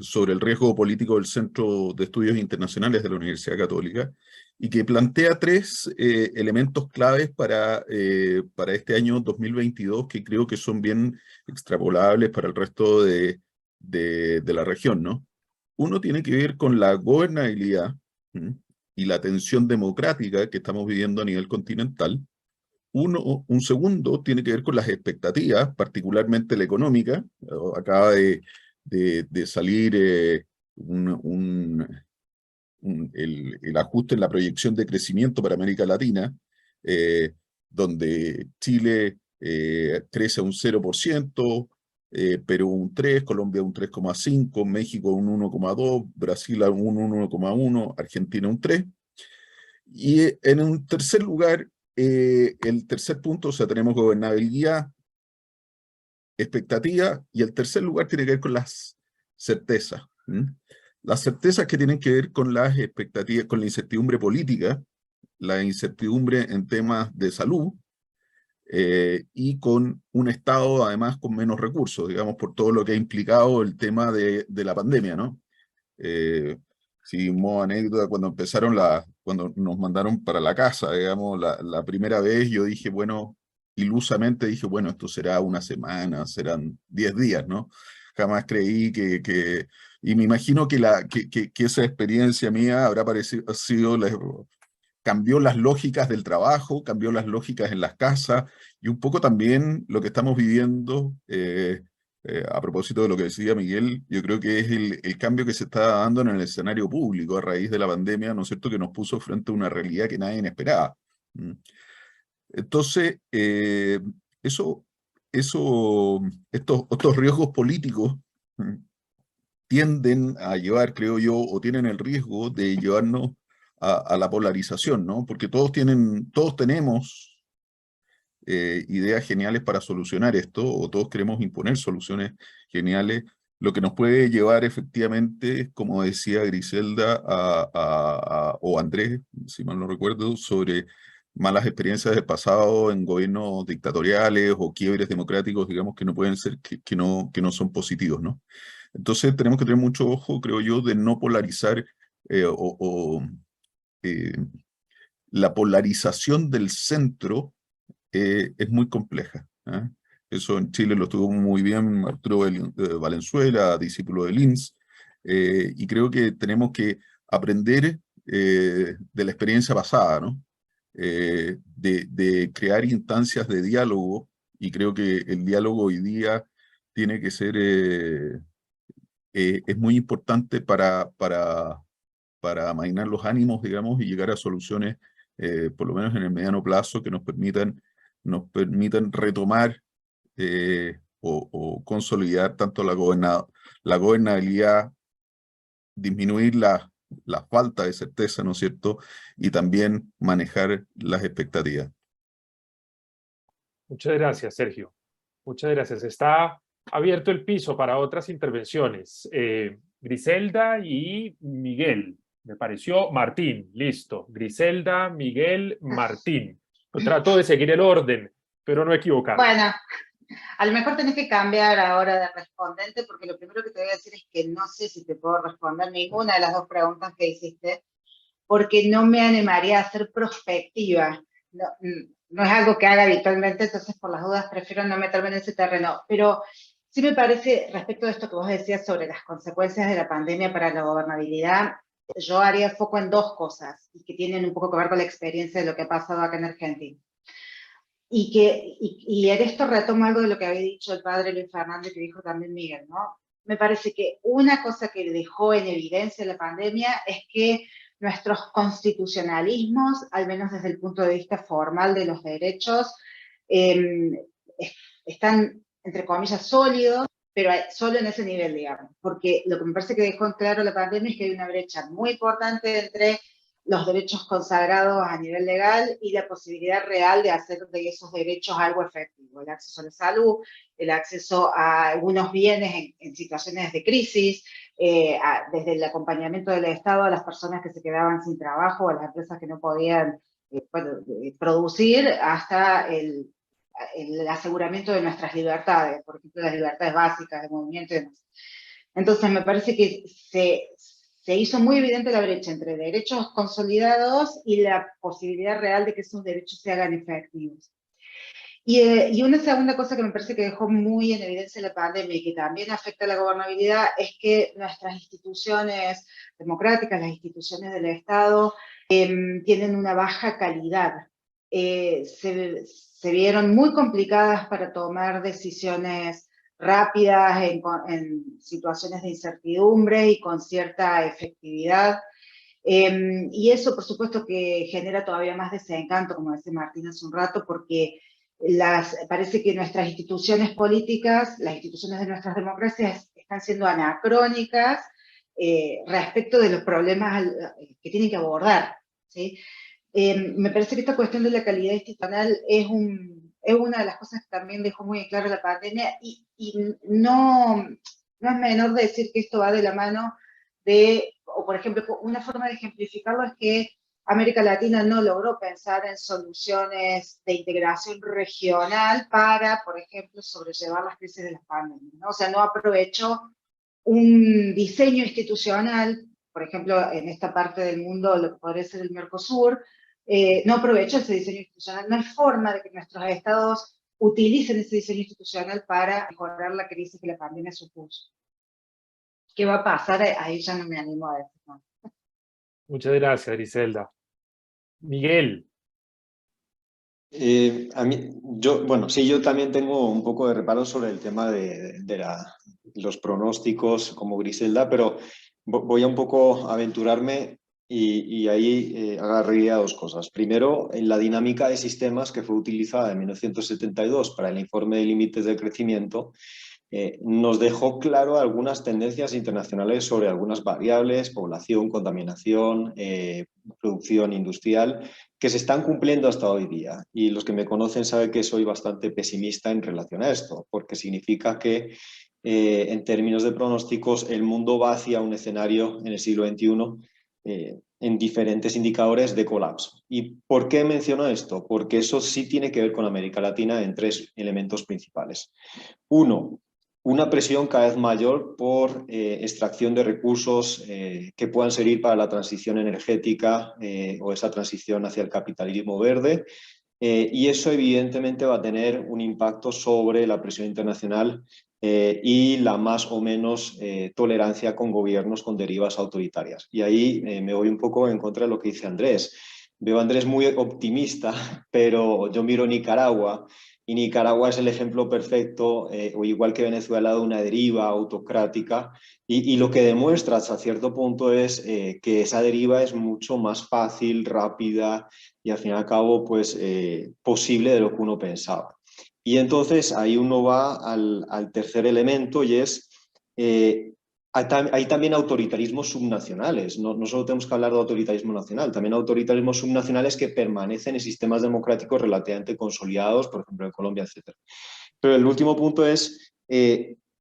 sobre el riesgo político del Centro de Estudios Internacionales de la Universidad Católica y que plantea tres elementos claves para este año 2022 que creo que son bien extrapolables para el resto de la región, ¿no? Uno tiene que ver con la gobernabilidad y la tensión democrática que estamos viviendo a nivel continental. Un segundo tiene que ver con las expectativas, particularmente la económica. Acaba de salir el ajuste en la proyección de crecimiento para América Latina, donde Chile crece a un 0%, Perú un 3%, Colombia un 3,5%, México un 1,2%, Brasil un 1,1%, Argentina un 3%. Y en un tercer lugar, el tercer punto, o sea, tenemos gobernabilidad, expectativa, y el tercer lugar tiene que ver con las certezas. Las certezas que tienen que ver con las expectativas, con la incertidumbre política, la incertidumbre en temas de salud, y con un Estado además con menos recursos, digamos, por todo lo que ha implicado el tema de la pandemia, ¿no? Sí, modo anécdota, cuando nos mandaron para la casa, digamos, la primera vez yo dije, bueno, ilusamente dije, bueno, esto será una semana, serán 10 días, ¿no? Jamás creí y me imagino que esa experiencia mía habrá cambió las lógicas del trabajo, cambió las lógicas en las casas, y un poco también lo que estamos viviendo, a propósito de lo que decía Miguel, yo creo que es el cambio que se está dando en el escenario público a raíz de la pandemia, ¿no es cierto?, que nos puso frente a una realidad que nadie esperaba. Entonces, estos riesgos políticos tienden a llevar, creo yo, o tienen el riesgo de llevarnos a la polarización, ¿no? Porque todos tenemos ideas geniales para solucionar esto, o todos queremos imponer soluciones geniales, lo que nos puede llevar efectivamente, como decía Griselda o Andrés, si mal no recuerdo, sobre malas experiencias del pasado en gobiernos dictatoriales o quiebres democráticos, digamos, que no pueden ser, que no son positivos, ¿no? Entonces tenemos que tener mucho ojo, creo yo, de no polarizar la polarización del centro es muy compleja. Eso en Chile lo estuvo muy bien Arturo Valenzuela, discípulo de Linz, y creo que tenemos que aprender de la experiencia pasada, ¿no? De crear instancias de diálogo, y creo que el diálogo hoy día tiene que ser, es muy importante para amainar los ánimos, digamos, y llegar a soluciones, por lo menos en el mediano plazo, que nos permitan retomar o consolidar tanto la gobernabilidad, disminuir la falta de certeza, ¿no es cierto? Y también manejar las expectativas. Muchas gracias, Sergio. Muchas gracias. Está abierto el piso para otras intervenciones. Griselda y Miguel. Me pareció Martín. Listo. Griselda, Miguel, Martín. Trato de seguir el orden, pero no equivocar. Bueno, a lo mejor tenés que cambiar ahora de respondente, porque lo primero que te voy a decir es que no sé si te puedo responder ninguna de las dos preguntas que hiciste, porque no me animaría a ser prospectiva. No es algo que haga habitualmente, entonces por las dudas prefiero no meterme en ese terreno. Pero sí me parece, respecto de esto que vos decías sobre las consecuencias de la pandemia para la gobernabilidad, yo haría foco en dos cosas, y que tienen un poco que ver con la experiencia de lo que ha pasado acá en Argentina. Y en esto retomo algo de lo que había dicho el padre Luis Fernández, que dijo también Miguel, ¿no? Me parece que una cosa que dejó en evidencia la pandemia es que nuestros constitucionalismos, al menos desde el punto de vista formal de los derechos, están, entre comillas, sólidos, pero solo en ese nivel, digamos. Porque lo que me parece que dejó en claro la pandemia es que hay una brecha muy importante entre los derechos consagrados a nivel legal y la posibilidad real de hacer de esos derechos algo efectivo. El acceso a la salud, el acceso a algunos bienes en situaciones de crisis, desde el acompañamiento del Estado a las personas que se quedaban sin trabajo, a las empresas que no podían producir, hasta el aseguramiento de nuestras libertades, por ejemplo, las libertades básicas de movimiento y demás. Entonces, me parece que se hizo muy evidente la brecha entre derechos consolidados y la posibilidad real de que esos derechos se hagan efectivos. Y una segunda cosa que me parece que dejó muy en evidencia la pandemia y que también afecta a la gobernabilidad es que nuestras instituciones democráticas, las instituciones del Estado, tienen una baja calidad. Se vieron muy complicadas para tomar decisiones rápidas en situaciones de incertidumbre y con cierta efectividad. Y eso, por supuesto, que genera todavía más desencanto, como decía Martín hace un rato, porque parece que nuestras instituciones políticas, las instituciones de nuestras democracias, están siendo anacrónicas respecto de los problemas que tienen que abordar, ¿sí? Me parece que esta cuestión de la calidad institucional es una de las cosas que también dejó muy en claro la pandemia, y no es menor decir que esto va de la mano de, o por ejemplo, una forma de ejemplificarlo es que América Latina no logró pensar en soluciones de integración regional para, por ejemplo, sobrellevar las crisis de las pandemias, ¿no? O sea, no aprovechó un diseño institucional, por ejemplo, en esta parte del mundo, lo que podría ser el Mercosur, no aprovechó ese diseño institucional. No hay forma de que nuestros estados utilicen ese diseño institucional para mejorar la crisis que la pandemia supuso. ¿Qué va a pasar? Ahí ya no me animo a decir más. Muchas gracias, Griselda. Miguel. Yo también tengo un poco de reparo sobre el tema de los pronósticos como Griselda, pero voy a un poco aventurarme y ahí agarraría dos cosas. Primero, en la dinámica de sistemas que fue utilizada en 1972 para el informe de límites del crecimiento, nos dejó claro algunas tendencias internacionales sobre algunas variables, población, contaminación, producción industrial, que se están cumpliendo hasta hoy día. Y los que me conocen saben que soy bastante pesimista en relación a esto, porque significa que en términos de pronósticos el mundo va hacia un escenario en el siglo XXI en diferentes indicadores de colapso. ¿Y por qué menciono esto? Porque eso sí tiene que ver con América Latina en tres elementos principales. Uno, una presión cada vez mayor por extracción de recursos que puedan servir para la transición energética o esa transición hacia el capitalismo verde, y eso evidentemente va a tener un impacto sobre la presión internacional y la más o menos tolerancia con gobiernos con derivas autoritarias. Y ahí me voy un poco en contra de lo que dice Andrés. Veo a Andrés muy optimista, pero yo miro Nicaragua, y Nicaragua es el ejemplo perfecto, o igual que Venezuela, de una deriva autocrática, y lo que demuestra hasta cierto punto es que esa deriva es mucho más fácil, rápida y al fin y al cabo pues, posible de lo que uno pensaba. Y entonces ahí uno va al tercer elemento, y es hay también autoritarismos subnacionales. No solo tenemos que hablar de autoritarismo nacional, también autoritarismos subnacionales que permanecen en sistemas democráticos relativamente consolidados, por ejemplo en Colombia, etc. Pero el último punto es,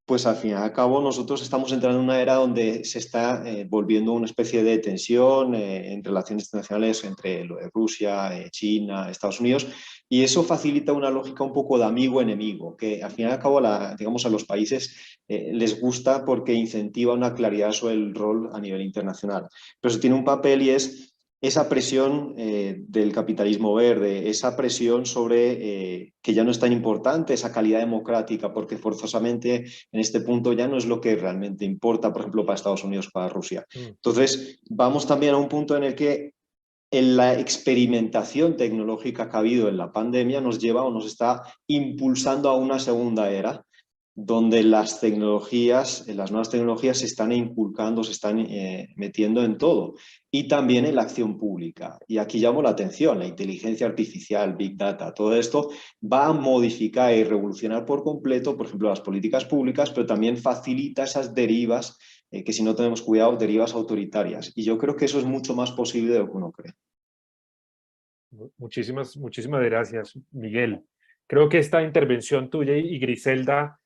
pues al fin y al cabo nosotros estamos entrando en una era donde se está volviendo una especie de tensión en relaciones internacionales entre Rusia, China, Estados Unidos, y eso facilita una lógica un poco de amigo-enemigo, que al fin y al cabo digamos, a los países les gusta porque incentiva una claridad sobre el rol a nivel internacional. Pero eso tiene un papel y es esa presión del capitalismo verde, esa presión sobre que ya no es tan importante esa calidad democrática, porque forzosamente en este punto ya no es lo que realmente importa, por ejemplo, para Estados Unidos o para Rusia. Entonces, vamos también a un punto en el que en la experimentación tecnológica que ha habido en la pandemia nos lleva o nos está impulsando a una segunda era, donde las tecnologías, las nuevas tecnologías se están inculcando, se están metiendo en todo, y también en la acción pública. Y aquí llamo la atención, la inteligencia artificial, Big Data, todo esto va a modificar y revolucionar por completo, por ejemplo, las políticas públicas, pero también facilita esas derivas que si no tenemos cuidado, derivas autoritarias. Y yo creo que eso es mucho más posible de lo que uno cree. Muchísimas gracias, Miguel. Creo que esta intervención tuya y Griselda,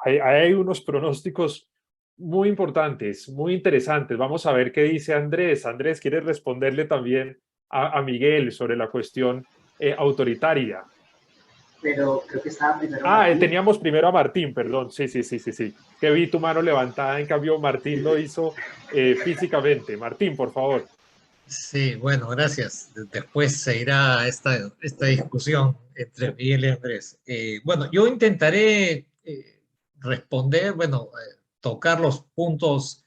hay unos pronósticos muy importantes, muy interesantes. Vamos a ver qué dice Andrés. Andrés, ¿quieres responderle también a Miguel sobre la cuestión autoritaria? Pero creo que estaba primero Martín. Teníamos primero a Martín, perdón. Sí. Que vi tu mano levantada, en cambio Martín lo hizo físicamente. Martín, por favor. Sí, bueno, gracias. Después se irá esta discusión entre Miguel y Andrés. Bueno, yo intentaré responder, tocar los puntos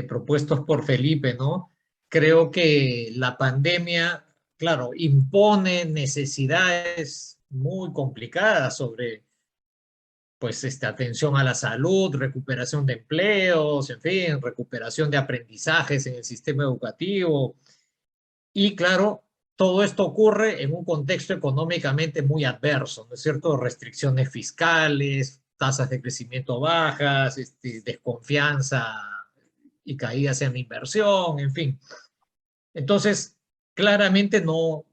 propuestos por Felipe, ¿no? Creo que la pandemia, claro, impone necesidades muy complicadas sobre, pues, atención a la salud, recuperación de empleos, en fin, recuperación de aprendizajes en el sistema educativo. Y claro, todo esto ocurre en un contexto económicamente muy adverso, ¿no es cierto? Restricciones fiscales, tasas de crecimiento bajas, desconfianza y caídas en la inversión, en fin. Entonces, claramente no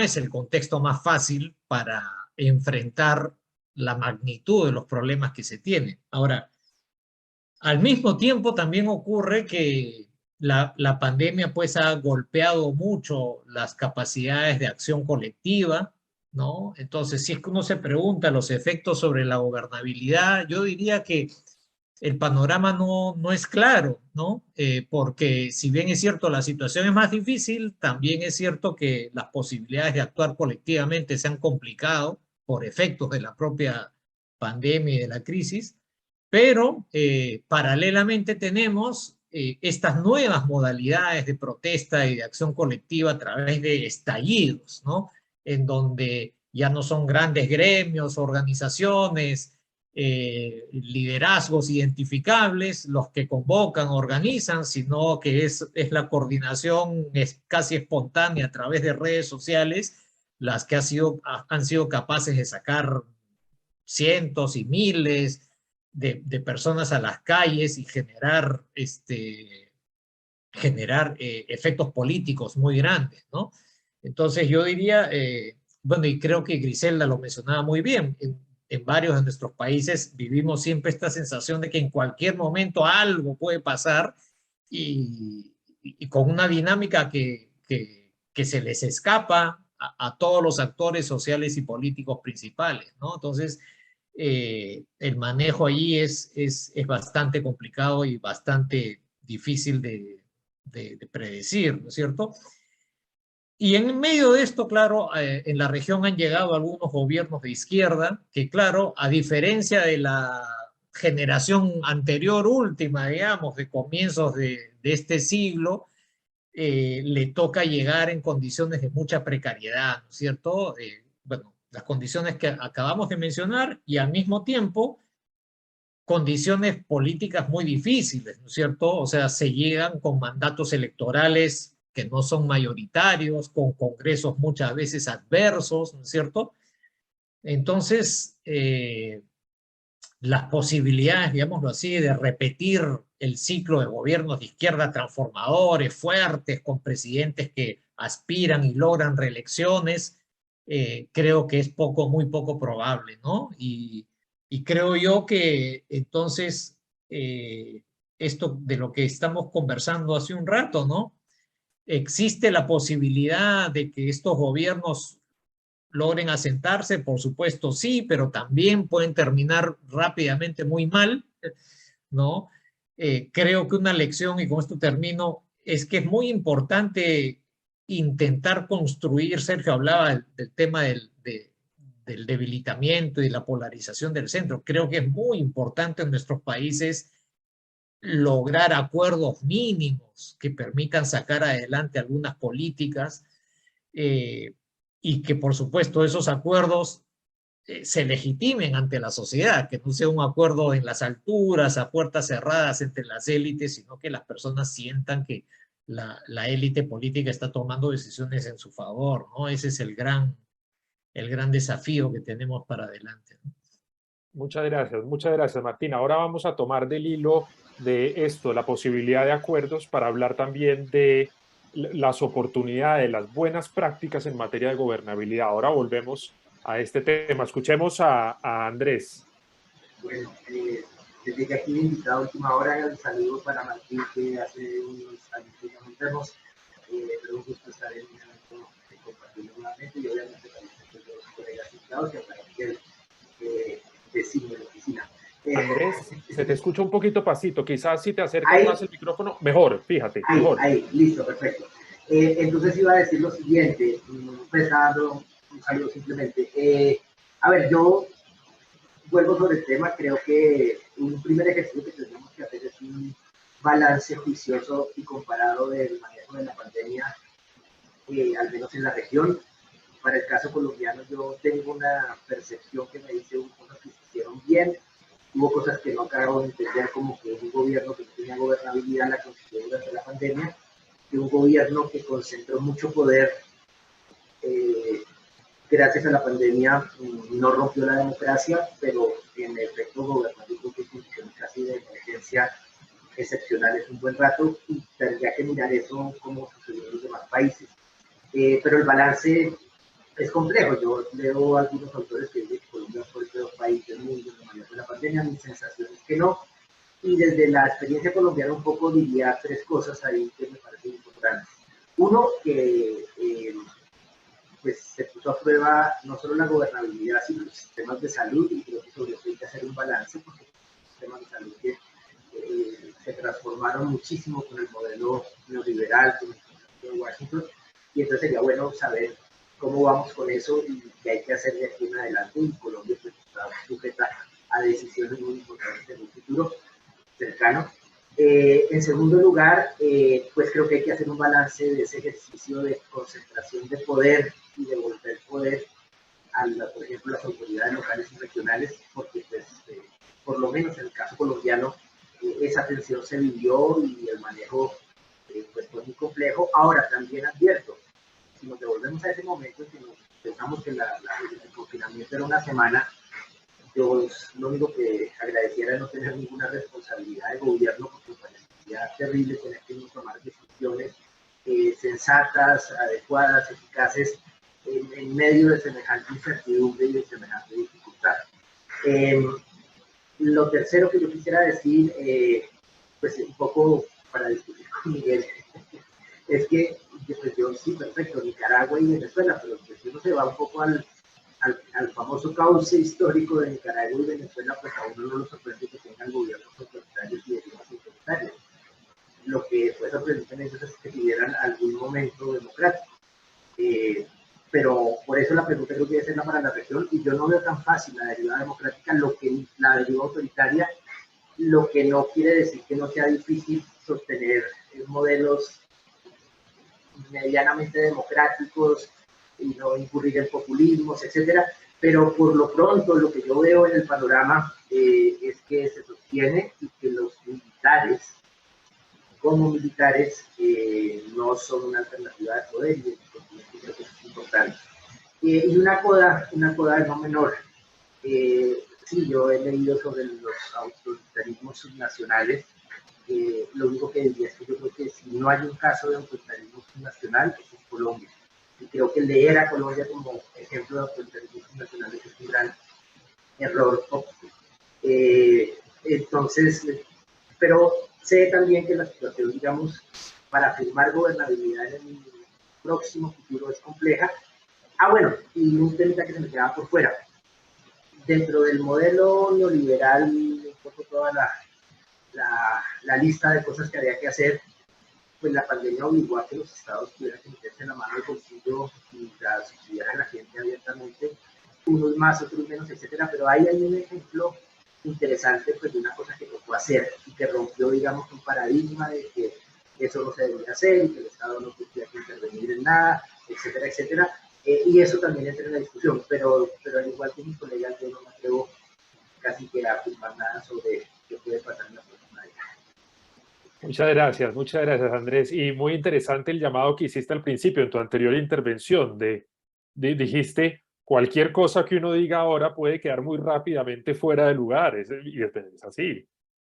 es el contexto más fácil para enfrentar la magnitud de los problemas que se tienen. Ahora, al mismo tiempo también ocurre que la pandemia pues ha golpeado mucho las capacidades de acción colectiva, ¿no? Entonces, si es que uno se pregunta los efectos sobre la gobernabilidad, yo diría que el panorama no es claro, ¿no? Porque si bien es cierto la situación es más difícil, también es cierto que las posibilidades de actuar colectivamente se han complicado por efectos de la propia pandemia y de la crisis, pero paralelamente tenemos estas nuevas modalidades de protesta y de acción colectiva a través de estallidos, ¿no? En donde ya no son grandes gremios, organizaciones, liderazgos identificables los que convocan, organizan, sino que es la coordinación casi espontánea a través de redes sociales las que han sido capaces de sacar cientos y miles de personas a las calles y generar efectos políticos muy grandes, ¿no? Entonces yo diría, bueno, y creo que Griselda lo mencionaba muy bien, en varios de nuestros países vivimos siempre esta sensación de que en cualquier momento algo puede pasar y con una dinámica que se les escapa a todos los actores sociales y políticos principales, ¿no? Entonces, el manejo allí es bastante complicado y bastante difícil de predecir, ¿no es cierto? Y en medio de esto, claro, en la región han llegado algunos gobiernos de izquierda que, claro, a diferencia de la generación anterior última, digamos, de comienzos de este siglo, le toca llegar en condiciones de mucha precariedad, ¿no es cierto? Bueno, las condiciones que acabamos de mencionar y al mismo tiempo condiciones políticas muy difíciles, ¿no es cierto? O sea, se llegan con mandatos electorales que no son mayoritarios, con congresos muchas veces adversos, ¿no es cierto? Entonces, las posibilidades, digámoslo así, de repetir el ciclo de gobiernos de izquierda transformadores, fuertes, con presidentes que aspiran y logran reelecciones, creo que es muy poco probable, ¿no? Y creo yo que entonces esto de lo que estamos conversando hace un rato, ¿no? ¿Existe la posibilidad de que estos gobiernos logren asentarse? Por supuesto sí, pero también pueden terminar rápidamente muy mal, ¿no? Creo que una lección, y con esto termino, es que es muy importante intentar construir. Sergio hablaba del tema del debilitamiento y la polarización del centro. Creo que es muy importante en nuestros países lograr acuerdos mínimos que permitan sacar adelante algunas políticas, y que por supuesto esos acuerdos se legitimen ante la sociedad, que no sea un acuerdo en las alturas, a puertas cerradas entre las élites, sino que las personas sientan que la élite política está tomando decisiones en su favor, ¿no? Ese es el gran desafío que tenemos para adelante, ¿no? Muchas gracias, Martín. Ahora vamos a tomar del hilo de esto, la posibilidad de acuerdos, para hablar también de las oportunidades, las buenas prácticas en materia de gobernabilidad. Ahora volvemos a este tema. Escuchemos a Andrés. Bueno, desde que aquí invitado a última hora, el saludo para Martín, que hace unos años que nos juntamos, pero un gusto estar en un evento de compartirlo nuevamente, y obviamente también a los colegas invitados y a Miguel, vecino de la oficina. Andrés, se te escucha un poquito pasito, quizás si te acercas más el micrófono, mejor, fíjate, mejor. Ahí, listo, perfecto. Entonces iba a decir lo siguiente, empezando un saludo simplemente. A ver, yo vuelvo sobre el tema. Creo que un primer ejercicio que tenemos que hacer es un balance juicioso y comparado del manejo de la pandemia, al menos en la región. Para el caso colombiano, yo tengo una percepción que me dice hubo cosas que se hicieron bien, hubo cosas que no acabo de entender, como que un gobierno que no tenía gobernabilidad la consiguió durante la pandemia, y un gobierno que concentró mucho poder, gracias a la pandemia, no rompió la democracia, pero en efecto gobernó en condiciones casi de emergencia excepcionales un buen rato, y tendría que mirar eso como sucedió en los demás países. Pero el balance es complejo. Yo leo a algunos autores que dicen que Colombia fue el peor país del mundo en el manejo de la pandemia. Mi sensación es que no. Y desde la experiencia colombiana un poco diría tres cosas ahí que me parecen importantes. Uno, que pues se puso a prueba no solo la gobernabilidad, sino los sistemas de salud, y creo que sobre eso hay que hacer un balance, porque los sistemas de salud que se transformaron muchísimo con el modelo neoliberal, con el de Washington, y entonces sería bueno saber cómo vamos con eso y qué hay que hacer de aquí en adelante. Y Colombia pues, está sujeta a decisiones muy importantes en un futuro cercano. En segundo lugar, pues creo que hay que hacer un balance de ese ejercicio de concentración de poder y devolver poder a, por ejemplo, las autoridades locales y regionales, porque pues, por lo menos en el caso colombiano, esa tensión se vivió y el manejo pues, fue muy complejo. Ahora también advierto, si nos devolvemos a ese momento en que nos pensamos que el confinamiento era una semana, yo lo único que agradeciera es no tener ninguna responsabilidad de gobierno, porque me parecía terrible tener que tomar decisiones sensatas, adecuadas, eficaces, en medio de semejante incertidumbre y de semejante dificultad. Lo tercero que yo quisiera decir, pues un poco para discutir con Miguel, es que pues yo sí, perfecto, Nicaragua y Venezuela, pero pues uno se va un poco al famoso cauce histórico de Nicaragua y Venezuela, pues a uno no lo sorprende que tengan gobiernos autoritarios y derivados autoritarios. Lo que fue sorprendente en ellos es que tuvieran algún momento democrático. Pero por eso la pregunta creo que debe ser para la región, y yo no veo tan fácil la deriva democrática, la deriva autoritaria, lo que no quiere decir que no sea difícil sostener modelos medianamente democráticos y no incurrir en populismos, etcétera. Pero por lo pronto lo que yo veo en el panorama es que se sostiene y que los militares, como militares, no son una alternativa de poder, y creo que eso es importante. Y una coda no menor. sí, yo he leído sobre los autoritarismos subnacionales. Lo único que diría es que yo creo que si no hay un caso de autoritarismo subnacional, es Colombia. Y creo que leer a Colombia como ejemplo de autoritarismo subnacional es un gran error. Entonces, pero sé también que la situación, digamos, para afirmar gobernabilidad en el próximo futuro es compleja. Bueno, y un tema que se me quedaba por fuera. Dentro del modelo neoliberal, un poco toda la lista de cosas que había que hacer, pues la pandemia obligó a que los estados tuvieran que meterse la mano al bolsillo y subsidiar a la gente abiertamente, unos más, otros menos, etcétera. Pero ahí hay un ejemplo interesante, pues, de una cosa que tocó hacer y que rompió, digamos, un paradigma de que eso no se debía hacer y que el Estado no tenía que intervenir en nada, etcétera, etcétera. Y eso también entra en la discusión, pero al igual que mis colegas, yo no me atrevo casi que a afirmar nada sobre qué puede pasar en la próxima década. Muchas gracias Andrés. Y muy interesante el llamado que hiciste al principio en tu anterior intervención. Dijiste, cualquier cosa que uno diga ahora puede quedar muy rápidamente fuera de lugar. Y es así,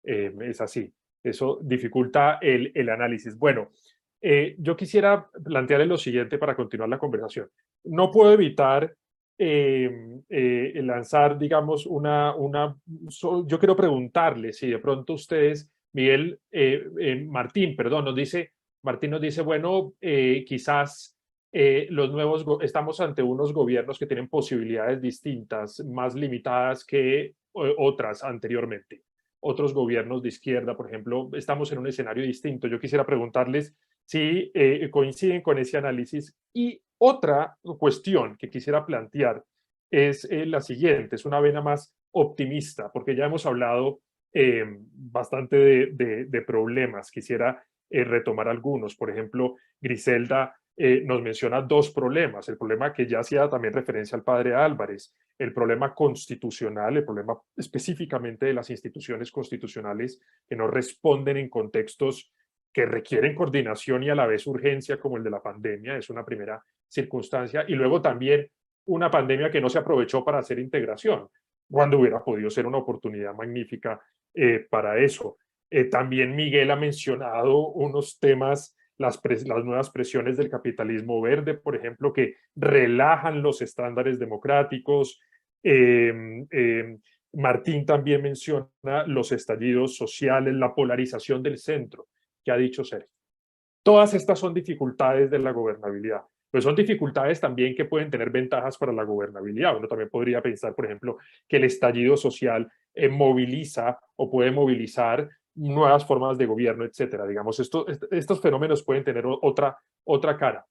es así. Eso dificulta el análisis. Bueno, yo quisiera plantearle lo siguiente para continuar la conversación. No puedo evitar lanzar, digamos, yo quiero preguntarle si de pronto ustedes, Martín, perdón, Martín nos dice, bueno, quizás estamos ante unos gobiernos que tienen posibilidades distintas, más limitadas que otras anteriormente. Otros gobiernos de izquierda, por ejemplo, estamos en un escenario distinto. Yo quisiera preguntarles si coinciden con ese análisis. Y otra cuestión que quisiera plantear es la siguiente, es una vena más optimista, porque ya hemos hablado bastante de problemas. Quisiera retomar algunos. Por ejemplo, Griselda nos menciona dos problemas. El problema que ya hacía también referencia al padre Álvarez, el problema constitucional, el problema específicamente de las instituciones constitucionales que no responden en contextos que requieren coordinación y a la vez urgencia, como el de la pandemia, es una primera circunstancia, y luego también una pandemia que no se aprovechó para hacer integración, cuando hubiera podido ser una oportunidad magnífica para eso. También Miguel ha mencionado unos temas, las nuevas presiones del capitalismo verde, por ejemplo, que relajan los estándares democráticos. Martín también menciona los estallidos sociales, la polarización del centro, que ha dicho Sergio. Todas estas son dificultades de la gobernabilidad, pero son dificultades también que pueden tener ventajas para la gobernabilidad. Uno también podría pensar, por ejemplo, que el estallido social moviliza o puede movilizar nuevas formas de gobierno, etcétera. Digamos, estos fenómenos pueden tener otra cara.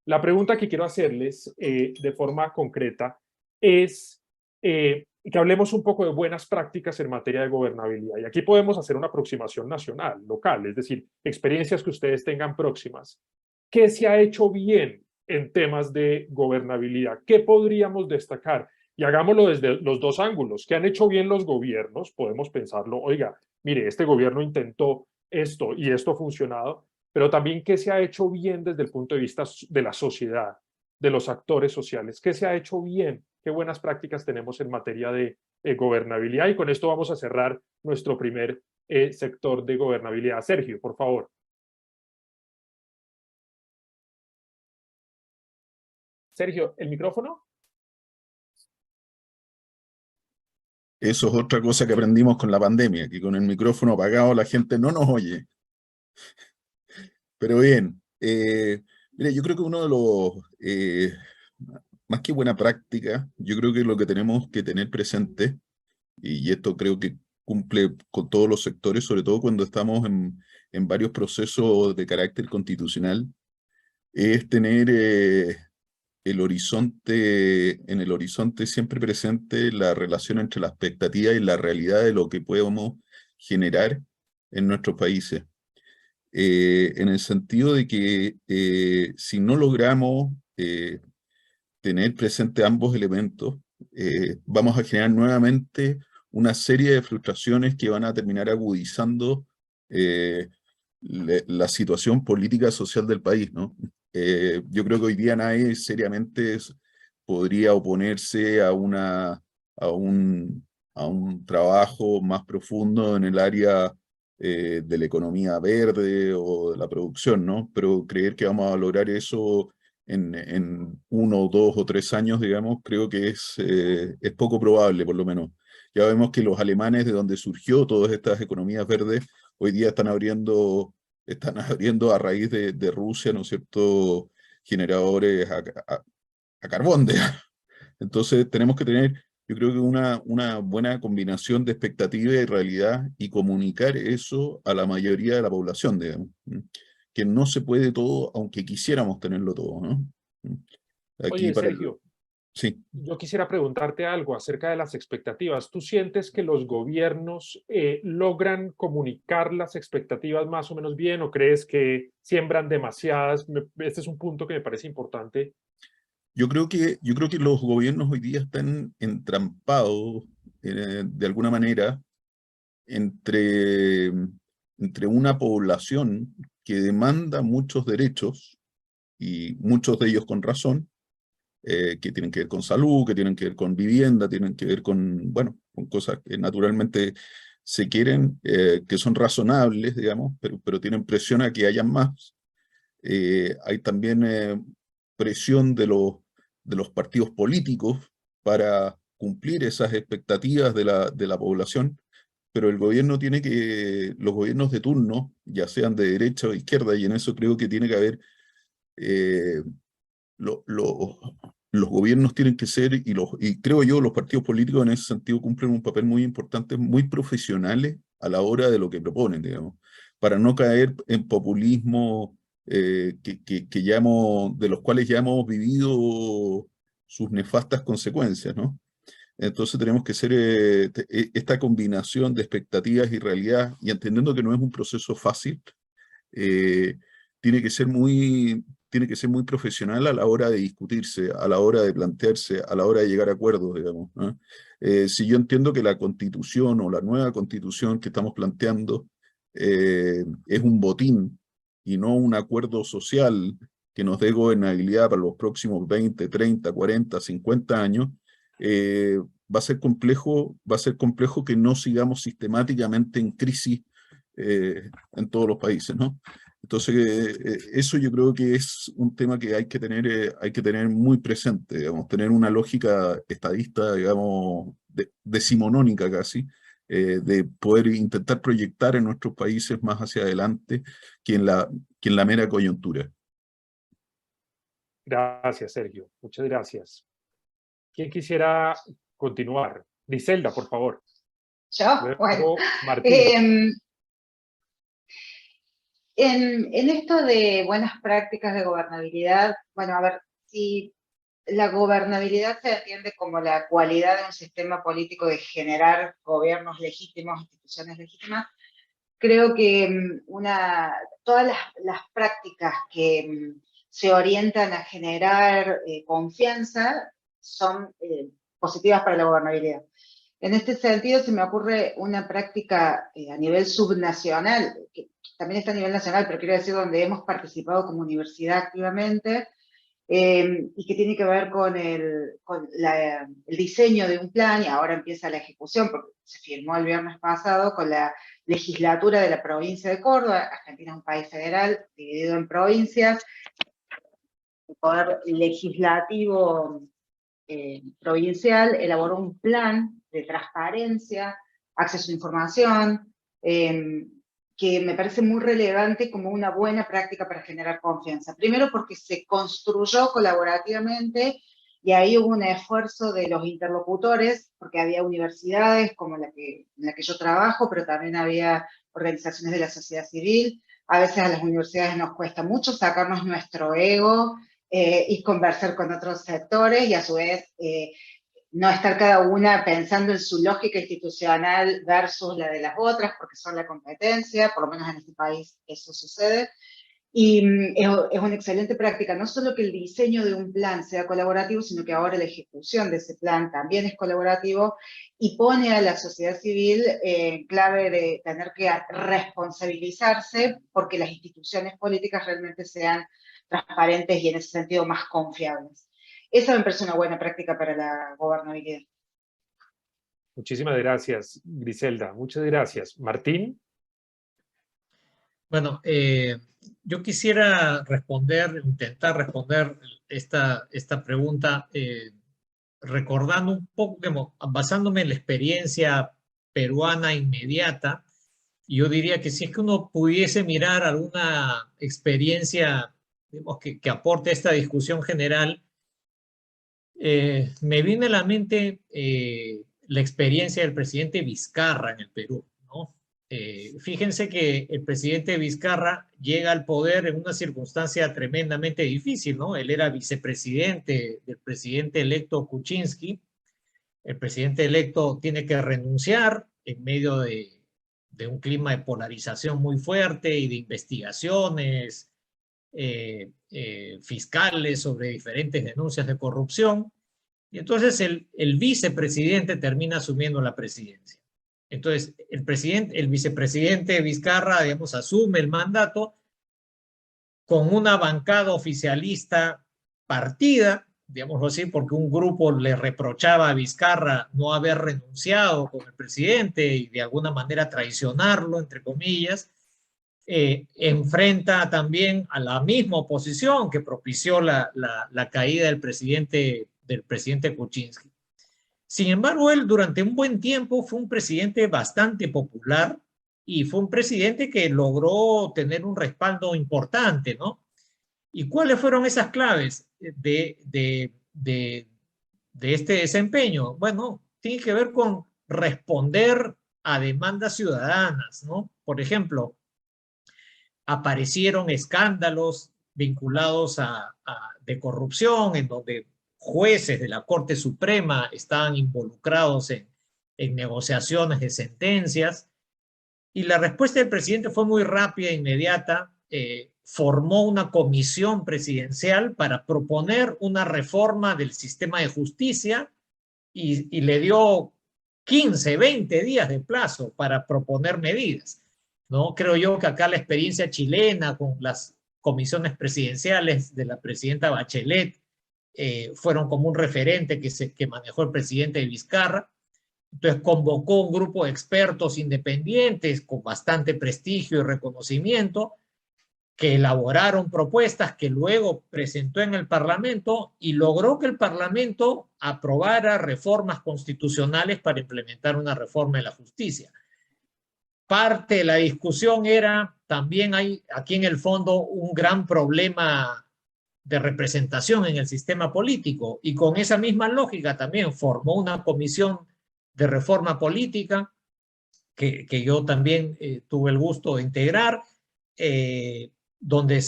La pregunta que quiero hacerles de forma concreta es que hablemos un poco de buenas prácticas en materia de gobernabilidad. Y aquí podemos hacer una aproximación nacional, local, es decir, experiencias que ustedes tengan próximas. ¿Qué se ha hecho bien en temas de gobernabilidad? ¿Qué podríamos destacar? Y hagámoslo desde los dos ángulos. ¿Qué han hecho bien los gobiernos? Podemos pensarlo, oiga, mire, este gobierno intentó esto y esto ha funcionado, pero también qué se ha hecho bien desde el punto de vista de la sociedad, de los actores sociales. ¿Qué se ha hecho bien? ¿Qué buenas prácticas tenemos en materia de gobernabilidad? Y con esto vamos a cerrar nuestro primer sector de gobernabilidad. Sergio, por favor. Sergio, ¿el micrófono? Eso es otra cosa que aprendimos con la pandemia, que con el micrófono apagado la gente no nos oye. Pero bien, mire, yo creo que uno de los, más que buena práctica, yo creo que lo que tenemos que tener presente, y esto creo que cumple con todos los sectores, sobre todo cuando estamos en varios procesos de carácter constitucional, es tener en el horizonte siempre presente la relación entre la expectativa y la realidad de lo que podemos generar en nuestros países. En el sentido de que si no logramos tener presente ambos elementos, vamos a generar nuevamente una serie de frustraciones que van a terminar agudizando la situación política social del país, ¿no? Yo creo que hoy día nadie seriamente podría oponerse a a un trabajo más profundo en el área de la economía verde o de la producción, ¿no? Pero creer que vamos a lograr eso en 1, 2 o 3 años, digamos, creo que es poco probable, por lo menos. Ya vemos que los alemanes, de donde surgió todas estas economías verdes, hoy día están abriendo a raíz de Rusia, ¿no es cierto?, generadores a carbón, digamos. Entonces tenemos que tener, yo creo que una buena combinación de expectativa y realidad y comunicar eso a la mayoría de la población, digamos. Que no se puede todo, aunque quisiéramos tenerlo todo, ¿no? Aquí Oye, para Sergio, sí. yo quisiera preguntarte algo acerca de las expectativas. ¿Tú sientes que los gobiernos logran comunicar las expectativas más o menos bien o crees que siembran demasiadas? Este es un punto que me parece importante. Yo creo que los gobiernos hoy día están entrampados de alguna manera entre, entre una población que demanda muchos derechos, y muchos de ellos con razón, que tienen que ver con salud, que tienen que ver con vivienda, tienen que ver con, bueno, con cosas que naturalmente se quieren, que son razonables, digamos, pero tienen presión a que hayan más. Hay también presión de los partidos políticos para cumplir esas expectativas de la población, pero el gobierno tiene que, los gobiernos de turno, ya sean de derecha o de izquierda, y en eso creo que tiene que haber, eh, lo- lo- los gobiernos tienen que ser, y creo yo, los partidos políticos en ese sentido cumplen un papel muy importante, muy profesionales a la hora de lo que proponen, digamos, para no caer en populismo que ya de los cuales ya hemos vivido sus nefastas consecuencias, ¿no? Entonces tenemos que ser esta combinación de expectativas y realidad, y entendiendo que no es un proceso fácil, eh, tiene que ser muy profesional a la hora de discutirse, a la hora de plantearse, a la hora de llegar a acuerdos, digamos, ¿no? Si yo entiendo que la constitución o la nueva constitución que estamos planteando es un botín y no un acuerdo social que nos dé gobernabilidad para los próximos 20, 30, 40, 50 años, va a ser complejo que no sigamos sistemáticamente en crisis en todos los países, ¿no? Entonces, eso yo creo que es un tema que hay que tener muy presente, digamos, tener una lógica estadista, digamos, decimonónica casi, de poder intentar proyectar en nuestros países más hacia adelante que en la mera coyuntura. Gracias, Sergio. Muchas gracias. ¿Quién quisiera continuar? Griselda, por favor. Yo, bueno, Luego, Martín. en esto de buenas prácticas de gobernabilidad, bueno, a ver, si la gobernabilidad se entiende como la cualidad de un sistema político de generar gobiernos legítimos, instituciones legítimas, creo que todas las prácticas que se orientan a generar confianza son positivas para la gobernabilidad. En este sentido, se me ocurre una práctica a nivel subnacional, que también está a nivel nacional, pero quiero decir donde hemos participado como universidad activamente, y que tiene que ver con el diseño de un plan, y ahora empieza la ejecución, porque se firmó el viernes pasado con la legislatura de la provincia de Córdoba. Argentina es un país federal dividido en provincias. El poder legislativo provincial elaboró un plan de transparencia, acceso a información, que me parece muy relevante como una buena práctica para generar confianza. Primero porque se construyó colaborativamente y ahí hubo un esfuerzo de los interlocutores, porque había universidades como en la que yo trabajo, pero también había organizaciones de la sociedad civil. A veces a las universidades nos cuesta mucho sacarnos nuestro ego y conversar con otros sectores, y a su vez no estar cada una pensando en su lógica institucional versus la de las otras, porque son la competencia, por lo menos en este país eso sucede. Y es una excelente práctica, no solo que el diseño de un plan sea colaborativo, sino que ahora la ejecución de ese plan también es colaborativo y pone a la sociedad civil en clave de tener que responsabilizarse porque las instituciones políticas realmente sean transparentes y en ese sentido más confiables. Esa me parece una buena práctica para la gobernabilidad. Muchísimas gracias, Griselda. Muchas gracias. Martín. Bueno, yo quisiera intentar responder esta pregunta recordando un poco, basándome en la experiencia peruana inmediata. Yo diría que si es que uno pudiese mirar alguna experiencia, digamos, que aporte a esta discusión general, me viene a la mente la experiencia del presidente Vizcarra en el Perú, ¿no? Fíjense que el presidente Vizcarra llega al poder en una circunstancia tremendamente difícil, ¿no? Él era vicepresidente del presidente electo Kuczynski. El presidente electo tiene que renunciar en medio de un clima de polarización muy fuerte y de investigaciones fiscales sobre diferentes denuncias de corrupción. Y entonces el vicepresidente termina asumiendo la presidencia. Entonces el vicepresidente Vizcarra, digamos, asume el mandato con una bancada oficialista partida, digámoslo así, porque un grupo le reprochaba a Vizcarra no haber renunciado con el presidente y de alguna manera traicionarlo, entre comillas. Enfrenta también a la misma oposición que propició la caída del presidente Kuczynski. Sin embargo, él durante un buen tiempo fue un presidente bastante popular y fue un presidente que logró tener un respaldo importante, ¿no? ¿Y cuáles fueron esas claves de este desempeño? Bueno, tiene que ver con responder a demandas ciudadanas, ¿no? Por ejemplo, aparecieron escándalos vinculados de corrupción, en donde jueces de la Corte Suprema estaban involucrados en negociaciones de sentencias, y la respuesta del presidente fue muy rápida e inmediata. Formó una comisión presidencial para proponer una reforma del sistema de justicia y le dio 15, 20 días de plazo para proponer medidas, ¿no? Creo yo que acá la experiencia chilena con las comisiones presidenciales de la presidenta Bachelet fueron como un referente que manejó el presidente Vizcarra. Entonces convocó un grupo de expertos independientes con bastante prestigio y reconocimiento que elaboraron propuestas que luego presentó en el Parlamento y logró que el Parlamento aprobara reformas constitucionales para implementar una reforma de la justicia. Parte de la discusión era, también hay aquí en el fondo un gran problema de representación en el sistema político, y con esa misma lógica también formó una comisión de reforma política que yo también tuve el gusto de integrar, donde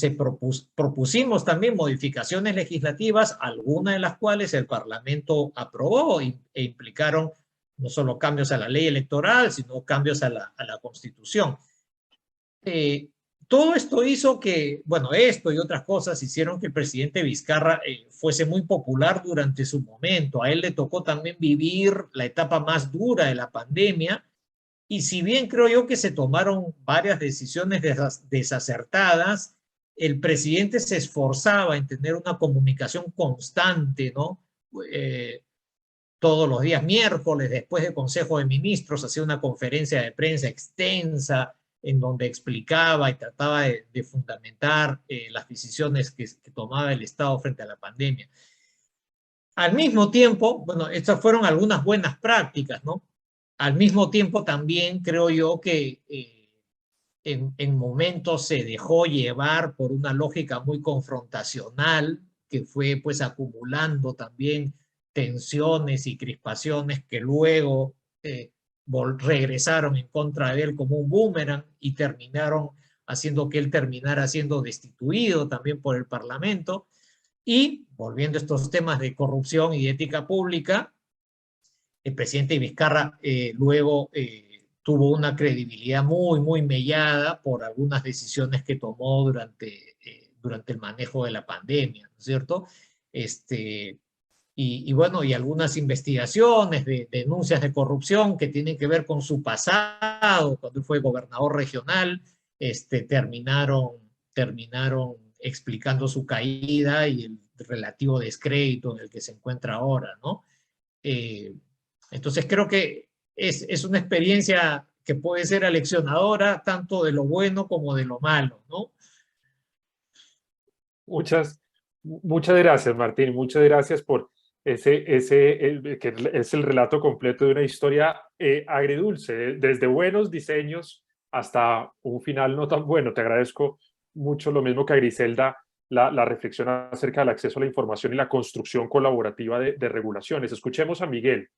propusimos también modificaciones legislativas, algunas de las cuales el Parlamento aprobó e implicaron no solo cambios a la ley electoral, sino cambios a la Constitución. Todo esto hizo que, bueno, esto y otras cosas hicieron que el presidente Vizcarra fuese muy popular durante su momento. A él le tocó también vivir la etapa más dura de la pandemia, y si bien creo yo que se tomaron varias decisiones desacertadas, el presidente se esforzaba en tener una comunicación constante, ¿no? Todos los días miércoles, después del Consejo de Ministros, hacía una conferencia de prensa extensa en donde explicaba y trataba de fundamentar las decisiones que tomaba el Estado frente a la pandemia. Al mismo tiempo, bueno, estas fueron algunas buenas prácticas, ¿no? Al mismo tiempo también creo yo que en momentos se dejó llevar por una lógica muy confrontacional que fue pues acumulando también tensiones y crispaciones que luego regresaron en contra de él como un boomerang y terminaron haciendo que él terminara siendo destituido también por el Parlamento. Y volviendo a estos temas de corrupción y de ética pública, el presidente Vizcarra luego tuvo una credibilidad muy, muy mellada por algunas decisiones que tomó durante el manejo de la pandemia, ¿no es cierto? Y bueno, y algunas investigaciones de denuncias de corrupción que tienen que ver con su pasado, cuando él fue gobernador regional, terminaron explicando su caída y el relativo descrédito en el que se encuentra ahora, ¿no? Entonces creo que es una experiencia que puede ser aleccionadora tanto de lo bueno como de lo malo, ¿no? Muchas gracias, Martín. Muchas gracias por que es el relato completo de una historia agridulce, desde buenos diseños hasta un final no tan bueno. Te agradezco mucho, lo mismo que a Griselda, la reflexión acerca del acceso a la información y la construcción colaborativa de regulaciones. Escuchemos a Miguel.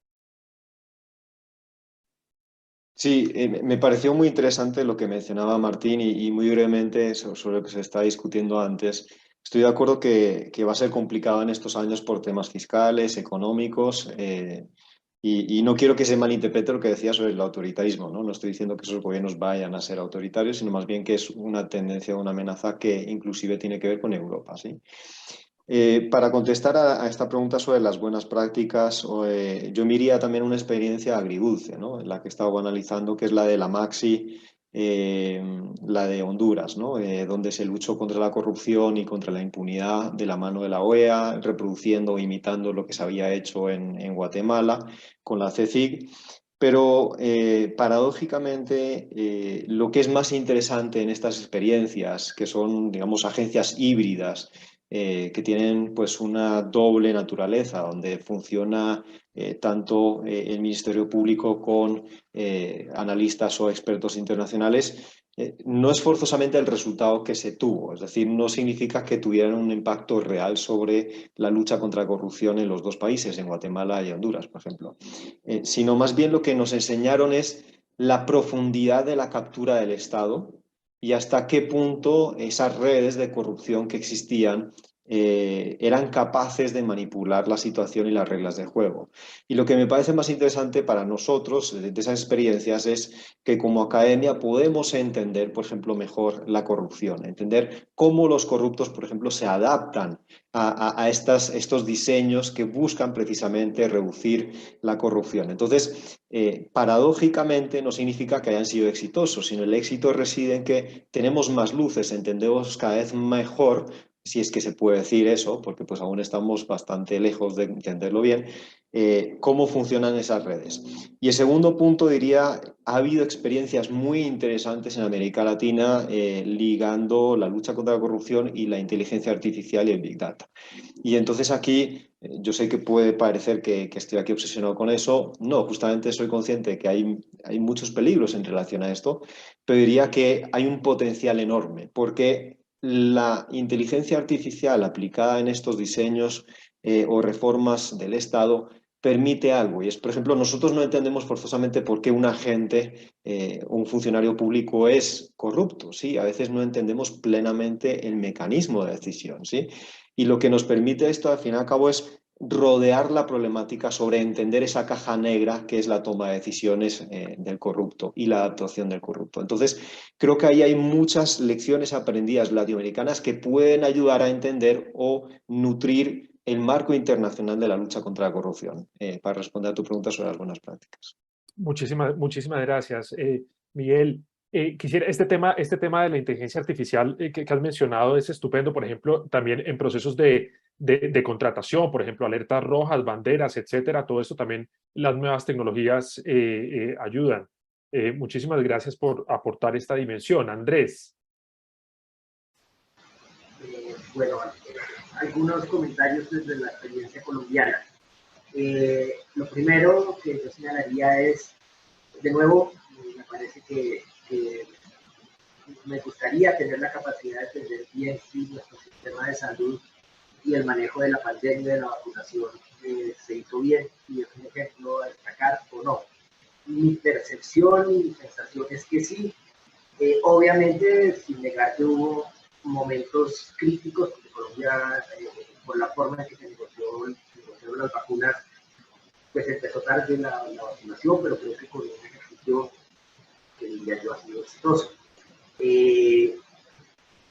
Sí, me pareció muy interesante lo que mencionaba Martín y muy brevemente sobre lo que se está discutiendo antes. Estoy de acuerdo que va a ser complicado en estos años por temas fiscales, económicos, y no quiero que se malinterprete lo que decía sobre el autoritarismo, ¿no? No estoy diciendo que esos gobiernos vayan a ser autoritarios, sino más bien que es una tendencia, una amenaza que inclusive tiene que ver con Europa, ¿sí? Para contestar a esta pregunta sobre las buenas prácticas, yo me iría también a una experiencia agridulce, ¿no? En la que he estado analizando, que es la de la Maxi, la de Honduras, ¿no? Donde se luchó contra la corrupción y contra la impunidad de la mano de la OEA, reproduciendo o imitando lo que se había hecho en Guatemala con la CECIG. Pero paradójicamente, lo que es más interesante en estas experiencias, que son, digamos, agencias híbridas, que tienen pues una doble naturaleza, donde funciona tanto el Ministerio Público con analistas o expertos internacionales, no es forzosamente el resultado que se tuvo, es decir, no significa que tuvieran un impacto real sobre la lucha contra la corrupción en los dos países, en Guatemala y Honduras, por ejemplo, sino más bien lo que nos enseñaron es la profundidad de la captura del Estado y hasta qué punto esas redes de corrupción que existían eran capaces de manipular la situación y las reglas de juego. Y lo que me parece más interesante para nosotros de esas experiencias es que como academia podemos entender, por ejemplo, mejor la corrupción, entender cómo los corruptos, por ejemplo, se adaptan a estos diseños que buscan precisamente reducir la corrupción. Entonces, paradójicamente no significa que hayan sido exitosos, sino el éxito reside en que tenemos más luces, entendemos cada vez mejor, si es que se puede decir eso, porque pues aún estamos bastante lejos de entenderlo bien, cómo funcionan esas redes. Y el segundo punto diría, ha habido experiencias muy interesantes en América Latina ligando la lucha contra la corrupción y la inteligencia artificial y el Big Data. Y entonces aquí, yo sé que puede parecer que estoy aquí obsesionado con eso. No, justamente soy consciente de que hay muchos peligros en relación a esto, pero diría que hay un potencial enorme, porque la inteligencia artificial aplicada en estos diseños o reformas del Estado permite algo, y es, por ejemplo, nosotros no entendemos forzosamente por qué un agente o un funcionario público es corrupto, ¿sí? A veces no entendemos plenamente el mecanismo de decisión, ¿sí? Y lo que nos permite esto, al fin y al cabo, es rodear la problemática sobre entender esa caja negra que es la toma de decisiones del corrupto y la actuación del corrupto. Entonces, creo que ahí hay muchas lecciones aprendidas latinoamericanas que pueden ayudar a entender o nutrir el marco internacional de la lucha contra la corrupción, para responder a tu pregunta sobre las buenas prácticas. Muchísimas gracias, Miguel. Quisiera, este tema de la inteligencia artificial que has mencionado es estupendo, por ejemplo, también en procesos de contratación, por ejemplo, alertas rojas, banderas, etcétera. Todo esto también las nuevas tecnologías ayudan. Muchísimas gracias por aportar esta dimensión. Andrés. Bueno, algunos comentarios desde la experiencia colombiana. Lo primero que yo señalaría es, de nuevo, me parece que me gustaría tener la capacidad de entender bien si nuestro sistema de salud y el manejo de la pandemia, de la vacunación, se hizo bien y es un ejemplo a destacar o no. Mi percepción y mi sensación es que sí. Obviamente, sin negar que hubo momentos críticos, porque Colombia, por la forma en que se negociaron las vacunas, pues empezó tarde la vacunación, pero creo que con un ejercicio que diría yo ha sido exitoso.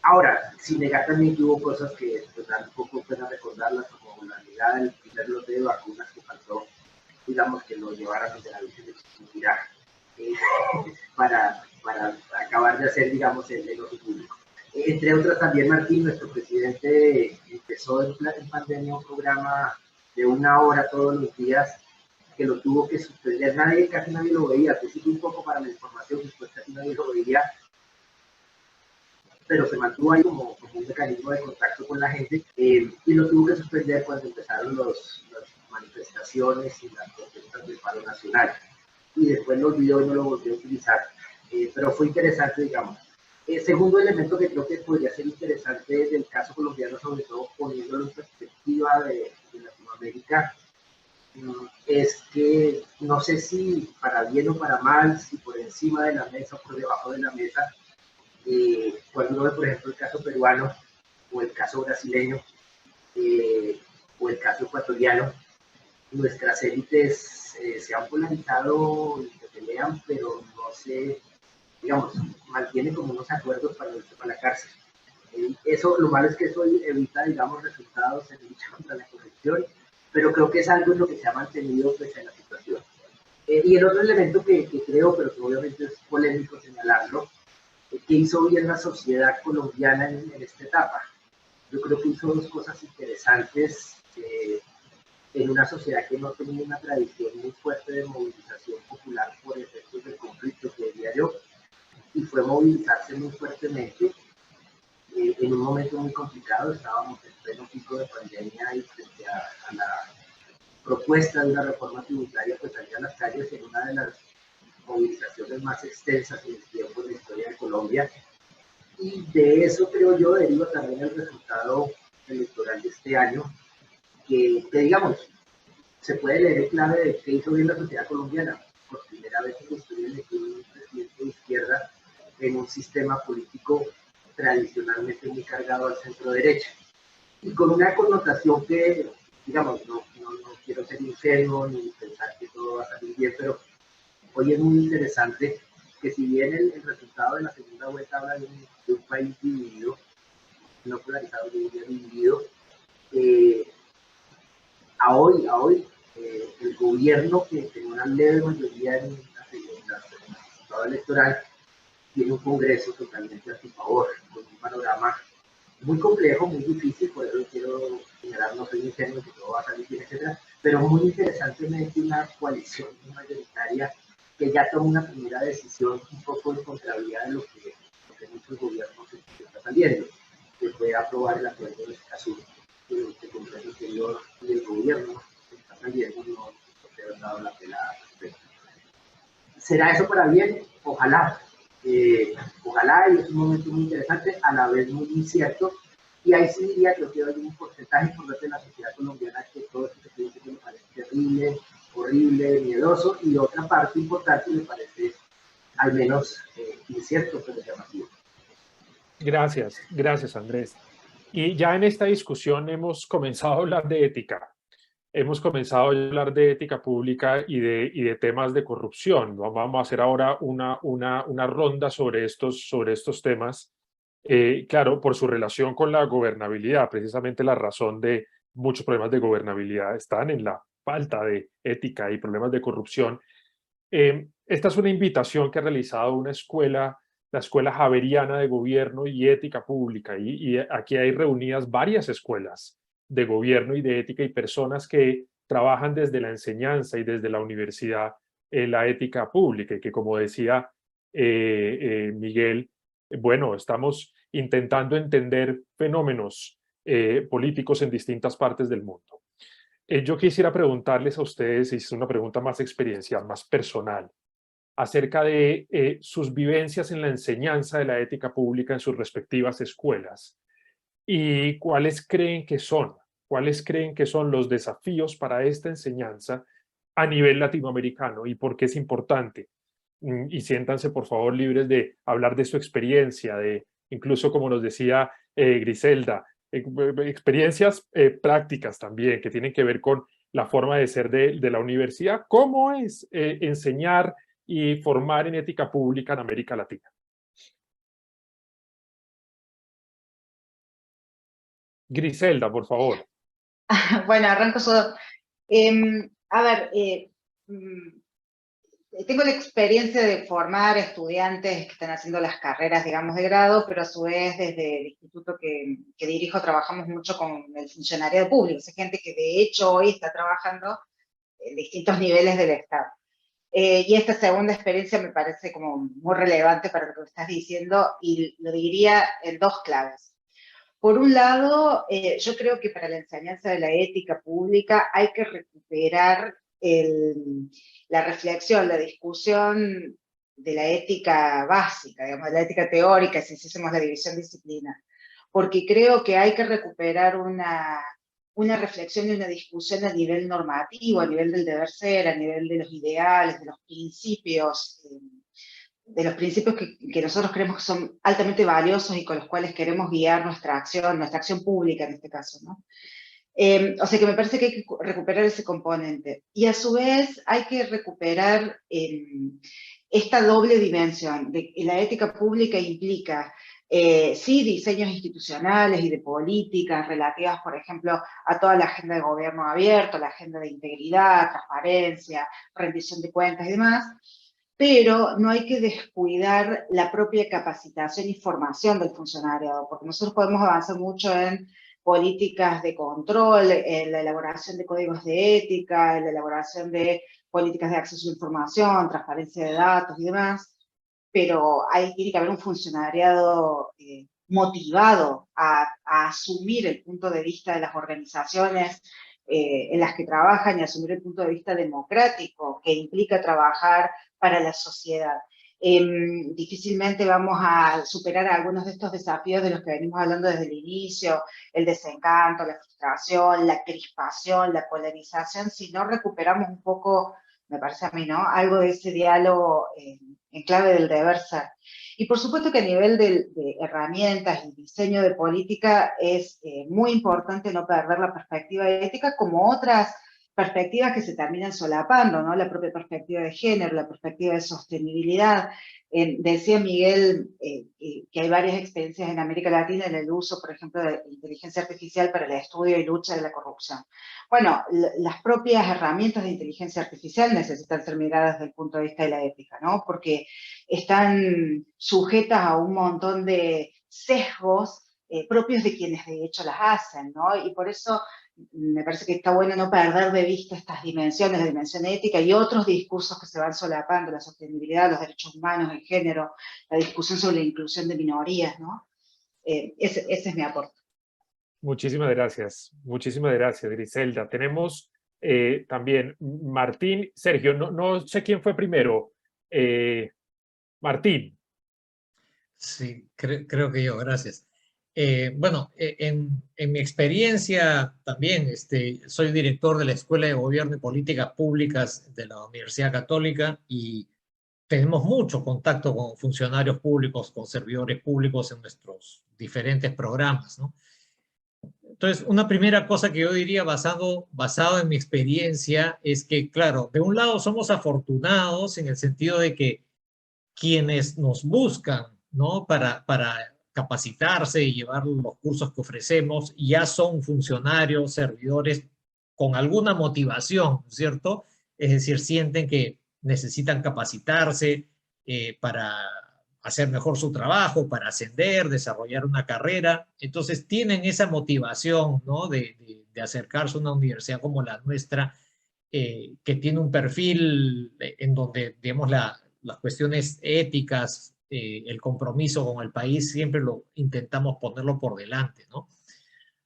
Ahora, sin negar también que hubo cosas que pues, dan un poco pena recordarlas, como la llegada del primer lote de vacunas que faltó, digamos, que lo llevaran desde la visión de extinguirá, para acabar de hacer, digamos, el negocio público. Entre otras, también Martín, nuestro presidente, empezó en pandemia un programa de 1 hora todos los días que lo tuvo que suspender. Casi nadie lo veía, al principio un poco para la información, después casi nadie lo veía, pero se mantuvo ahí como un mecanismo de contacto con la gente, y lo tuvo que suspender cuando empezaron las manifestaciones y las protestas del paro nacional. Y después lo olvidó y no lo volvió a utilizar. Pero fue interesante, digamos. Segundo elemento que creo que podría ser interesante del caso colombiano, sobre todo poniéndolo en perspectiva de Latinoamérica, es que no sé si para bien o para mal, si por encima de la mesa o por debajo de la mesa, cuando uno ve, por ejemplo, el caso peruano o el caso brasileño o el caso ecuatoriano, nuestras élites se han polarizado y se pelean, pero no se, digamos, mantienen como unos acuerdos para irse para la cárcel. Eso, lo malo es que eso evita, digamos, resultados en lucha contra la corrupción, pero creo que es algo en lo que se ha mantenido pese a la situación. Y el otro elemento que creo, pero que obviamente es polémico señalarlo, que hizo bien la sociedad colombiana en esta etapa. Yo creo que hizo dos cosas interesantes en una sociedad que no tenía una tradición muy fuerte de movilización popular por efectos del conflicto, que diría yo, y fue movilizarse muy fuertemente en un momento muy complicado. Estábamos en pleno pico de pandemia y frente a la propuesta de una reforma tributaria, pues salir a las calles en una de las movilizaciones más extensas en el tiempo de la historia de Colombia. Y de eso, creo yo, deriva también el resultado electoral de este año, que digamos, se puede leer en clave de qué hizo bien la sociedad colombiana. Por primera vez en la historia elegimos un presidente de izquierda en un sistema político tradicionalmente muy cargado al centro-derecha. Y con una connotación que, digamos, no quiero ser ingenuo ni pensar que todo va a salir bien, pero hoy es muy interesante que si bien el resultado de la segunda vuelta habla de un país dividido, no polarizado, dividido, a hoy el gobierno, que tiene una leve mayoría en el resultado electoral, tiene un Congreso totalmente a su favor, con un panorama muy complejo, muy difícil, por eso quiero señalar, no soy ingenuo, que todo va a salir bien, etcétera, pero muy interesantemente una coalición mayoritaria que ya toma una primera decisión un poco en contrariedad de lo que muchos gobiernos están saliendo, que fue aprobar el acuerdo de Escazú, el Congreso Interior y el gobierno que está saliendo, no se ha dado la pelada. ¿Será eso para bien? Ojalá. Ojalá, y es un momento muy interesante, a la vez muy incierto, y ahí sí diría que hay un porcentaje importante de la sociedad colombiana que todo esto que dice que me parece terrible, horrible, miedoso, y otra parte importante me parece al menos incierto, pero llamativo. Gracias Andrés. Y ya en esta discusión hemos comenzado a hablar de ética. Hemos comenzado a hablar de ética pública y de temas de corrupción. Vamos a hacer ahora una ronda sobre estos temas. Claro, por su relación con la gobernabilidad, precisamente la razón de muchos problemas de gobernabilidad están en la falta de ética y problemas de corrupción. Esta es una invitación que ha realizado una escuela, la Escuela Javeriana de Gobierno y Ética Pública, y aquí hay reunidas varias escuelas de gobierno y de ética y personas que trabajan desde la enseñanza y desde la universidad en la ética pública, y que, como decía Miguel, bueno, estamos intentando entender fenómenos políticos en distintas partes del mundo. Yo quisiera preguntarles a ustedes, y es una pregunta más experiencial, más personal, acerca de sus vivencias en la enseñanza de la ética pública en sus respectivas escuelas, y cuáles creen que son los desafíos para esta enseñanza a nivel latinoamericano y por qué es importante. Y siéntanse, por favor, libres de hablar de su experiencia, de incluso, como nos decía Griselda, experiencias prácticas también que tienen que ver con la forma de ser de la universidad. ¿Cómo es enseñar y formar en ética pública en América Latina? Griselda, por favor. Bueno, arranco yo. A ver, tengo la experiencia de formar estudiantes que están haciendo las carreras, digamos, de grado, pero a su vez desde el instituto que dirijo trabajamos mucho con el funcionariado público, o sea, gente que de hecho hoy está trabajando en distintos niveles del Estado. Y esta segunda experiencia me parece como muy relevante para lo que estás diciendo, y lo diría en dos claves. Por un lado, yo creo que para la enseñanza de la ética pública hay que recuperar la reflexión, la discusión de la ética básica, digamos, de la ética teórica, si hiciésemos la división disciplinar. Porque creo que hay que recuperar una reflexión y una discusión a nivel normativo, a nivel del deber ser, a nivel de los ideales, de los principios que nosotros creemos que son altamente valiosos y con los cuales queremos guiar nuestra acción pública en este caso, ¿no? O sea que me parece que hay que recuperar ese componente. Y a su vez hay que recuperar esta doble dimensión, de que la ética pública implica, sí, diseños institucionales y de políticas relativas, por ejemplo, a toda la agenda de gobierno abierto, la agenda de integridad, transparencia, rendición de cuentas y demás, pero no hay que descuidar la propia capacitación y formación del funcionariado, porque nosotros podemos avanzar mucho en políticas de control, en la elaboración de códigos de ética, en la elaboración de políticas de acceso a información, transparencia de datos y demás, pero tiene que haber un funcionariado motivado a asumir el punto de vista de las organizaciones en las que trabajan y asumir el punto de vista democrático que implica trabajar para la sociedad. Difícilmente vamos a superar algunos de estos desafíos de los que venimos hablando desde el inicio, el desencanto, la frustración, la crispación, la polarización, si no recuperamos un poco, me parece a mí, ¿no?, algo de ese diálogo en clave del deber ser. Y por supuesto que a nivel de herramientas y diseño de política es muy importante no perder la perspectiva ética, como otras perspectivas que se terminan solapando, ¿no? La propia perspectiva de género, la perspectiva de sostenibilidad. Decía Miguel que hay varias experiencias en América Latina en el uso, por ejemplo, de inteligencia artificial para el estudio y lucha de la corrupción. Bueno, las propias herramientas de inteligencia artificial necesitan ser miradas desde el punto de vista de la ética, ¿no? Porque están sujetas a un montón de sesgos propios de quienes de hecho las hacen, ¿no? Y por eso me parece que está bueno no perder de vista estas dimensiones, la dimensión ética y otros discursos que se van solapando, la sostenibilidad, los derechos humanos, el género, la discusión sobre la inclusión de minorías, ¿no? Ese es mi aporte. Muchísimas gracias, Griselda. Tenemos también Martín, Sergio, no sé quién fue primero. Martín. Sí, creo que yo, gracias. Bueno, en mi experiencia también, soy director de la Escuela de Gobierno y Políticas Públicas de la Universidad Católica y tenemos mucho contacto con funcionarios públicos, con servidores públicos en nuestros diferentes programas, ¿no? Entonces, una primera cosa que yo diría basado en mi experiencia es que, claro, de un lado somos afortunados en el sentido de que quienes nos buscan, ¿no?, para capacitarse y llevar los cursos que ofrecemos ya son funcionarios, servidores con alguna motivación, ¿cierto? Es decir, sienten que necesitan capacitarse para hacer mejor su trabajo, para ascender, desarrollar una carrera. Entonces tienen esa motivación, ¿no?, de acercarse a una universidad como la nuestra, que tiene un perfil en donde, digamos, las cuestiones éticas, el compromiso con el país, siempre lo intentamos ponerlo por delante, ¿no?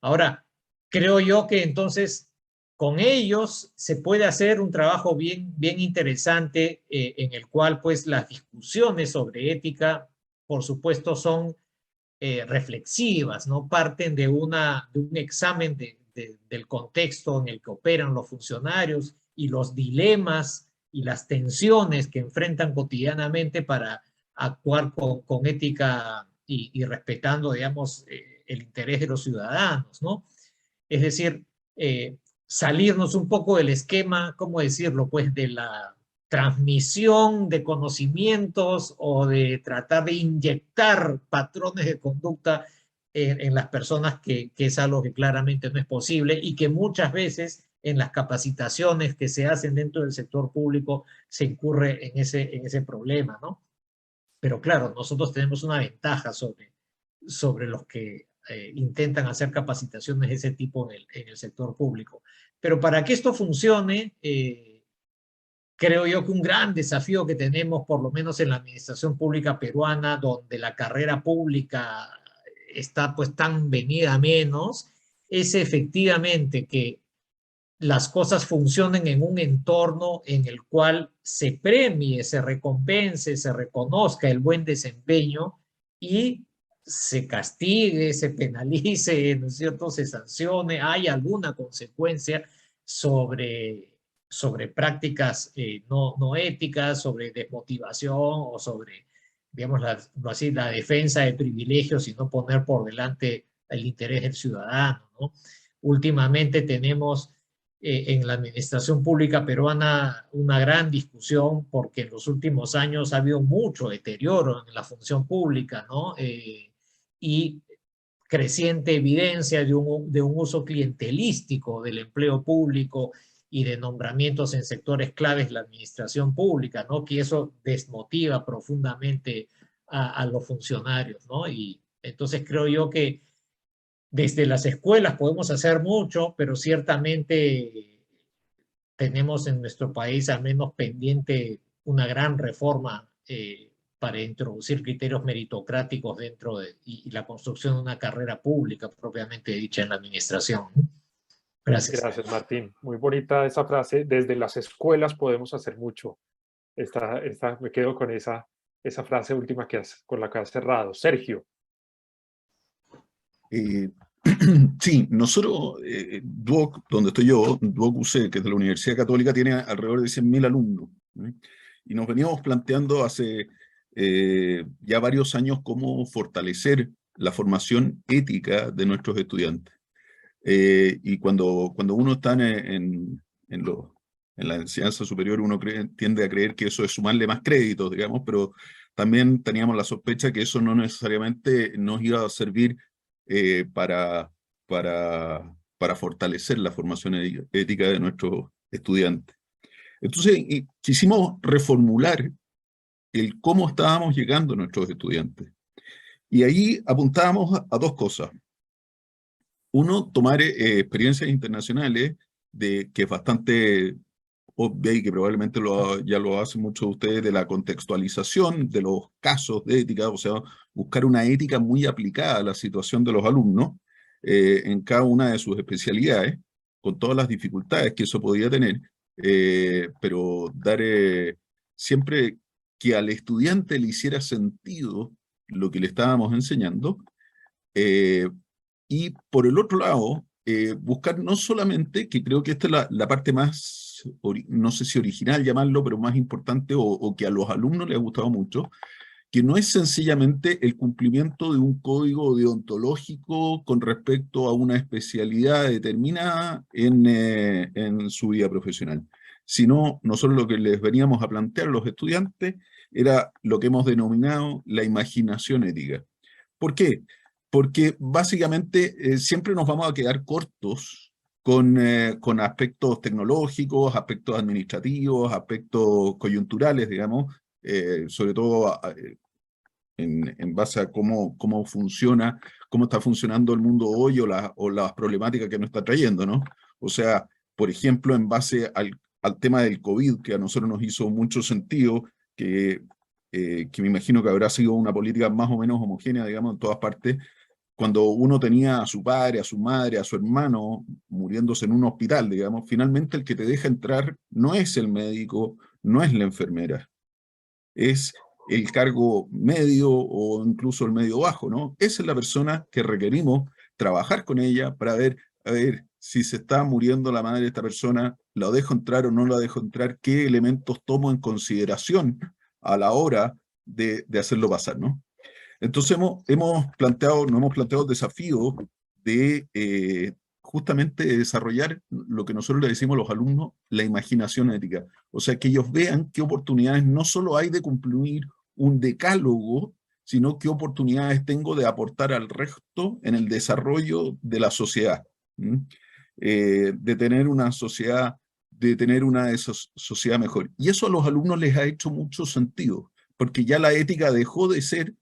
Ahora, creo yo que entonces con ellos se puede hacer un trabajo bien interesante en el cual pues las discusiones sobre ética, por supuesto, son reflexivas, ¿no? Parten de un examen del contexto en el que operan los funcionarios y los dilemas y las tensiones que enfrentan cotidianamente para actuar con ética y respetando, digamos, el interés de los ciudadanos, ¿no? Es decir, salirnos un poco del esquema, ¿cómo decirlo?, pues de la transmisión de conocimientos o de tratar de inyectar patrones de conducta en las personas, que es algo que claramente no es posible y que muchas veces en las capacitaciones que se hacen dentro del sector público se incurre en ese problema, ¿no? Pero claro, nosotros tenemos una ventaja sobre los que intentan hacer capacitaciones de ese tipo en el sector público. Pero para que esto funcione, creo yo que un gran desafío que tenemos, por lo menos en la administración pública peruana, donde la carrera pública está pues tan venida a menos, es efectivamente que las cosas funcionen en un entorno en el cual se premie, se recompense, se reconozca el buen desempeño y se castigue, se penalice, ¿no es cierto?, se sancione, hay alguna consecuencia sobre prácticas no éticas, sobre desmotivación o sobre, digamos, así, la defensa de privilegios y no poner por delante el interés del ciudadano, ¿no? Últimamente tenemos en la administración pública peruana una gran discusión porque en los últimos años ha habido mucho deterioro en la función pública, ¿no? Y creciente evidencia de un uso clientelístico del empleo público y de nombramientos en sectores claves de la administración pública, ¿no? Que eso desmotiva profundamente a los funcionarios, ¿no? Y entonces creo yo que desde las escuelas podemos hacer mucho, pero ciertamente tenemos en nuestro país al menos pendiente una gran reforma para introducir criterios meritocráticos dentro y la construcción de una carrera pública propiamente dicha en la administración. Gracias. Gracias, Martín. Muy bonita esa frase. Desde las escuelas podemos hacer mucho. Me quedo con esa frase última con la que has cerrado. Sergio. Sí, nosotros, Duoc, donde estoy yo, Duoc UC, que es de la Universidad Católica, tiene alrededor de 100.000 alumnos, ¿sí? Y nos veníamos planteando hace ya varios años cómo fortalecer la formación ética de nuestros estudiantes. Y cuando uno está en la enseñanza superior, uno tiende a creer que eso es sumarle más créditos, digamos, pero también teníamos la sospecha que eso no necesariamente nos iba a servir para fortalecer la formación ética de nuestros estudiantes. Entonces, quisimos reformular el cómo estábamos llegando a nuestros estudiantes. Y ahí apuntábamos a dos cosas. Uno, tomar experiencias internacionales, que es bastante obvia y que probablemente ya lo hacen muchos de ustedes, de la contextualización de los casos de ética, o sea, buscar una ética muy aplicada a la situación de los alumnos en cada una de sus especialidades, con todas las dificultades que eso podía tener, pero dar siempre que al estudiante le hiciera sentido lo que le estábamos enseñando, y por el otro lado, buscar no solamente, que creo que esta es la parte más, no sé si original llamarlo, pero más importante o que a los alumnos les ha gustado mucho, que no es sencillamente el cumplimiento de un código deontológico con respecto a una especialidad determinada en su vida profesional, sino nosotros lo que les veníamos a plantear a los estudiantes era lo que hemos denominado la imaginación ética. ¿Por qué? Porque básicamente siempre nos vamos a quedar cortos con aspectos tecnológicos, aspectos administrativos, aspectos coyunturales, digamos, sobre todo en base a cómo funciona, cómo está funcionando el mundo hoy o las problemáticas que nos está trayendo, ¿no? O sea, por ejemplo, en base al tema del COVID, que a nosotros nos hizo mucho sentido, que me imagino que habrá sido una política más o menos homogénea, digamos, en todas partes, cuando uno tenía a su padre, a su madre, a su hermano muriéndose en un hospital, digamos, finalmente el que te deja entrar no es el médico, no es la enfermera, es el cargo medio o incluso el medio bajo, ¿no? Esa es la persona que requerimos trabajar con ella para ver, a ver, si se está muriendo la madre de esta persona, ¿la dejo entrar o no la dejo entrar? ¿Qué elementos tomo en consideración a la hora de hacerlo pasar, ¿no? Entonces nos hemos planteado el desafío de justamente desarrollar lo que nosotros le decimos a los alumnos, la imaginación ética. O sea, que ellos vean qué oportunidades no solo hay de cumplir un decálogo, sino qué oportunidades tengo de aportar al resto en el desarrollo de la sociedad. De tener una sociedad, sociedad mejor. Y eso a los alumnos les ha hecho mucho sentido, porque ya la ética dejó de ser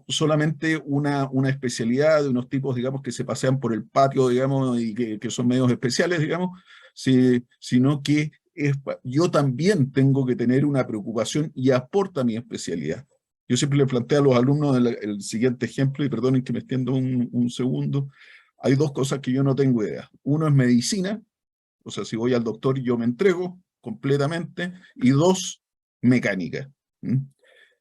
solamente una especialidad de unos tipos, digamos, que se pasean por el patio, digamos, y que son medios especiales, digamos, sino que yo también tengo que tener una preocupación y aporta mi especialidad. Yo siempre le planteo a los alumnos el siguiente ejemplo, y perdonen que me extiendo un segundo. Hay dos cosas que yo no tengo idea. Uno es medicina, o sea, si voy al doctor yo me entrego completamente, y dos, mecánica.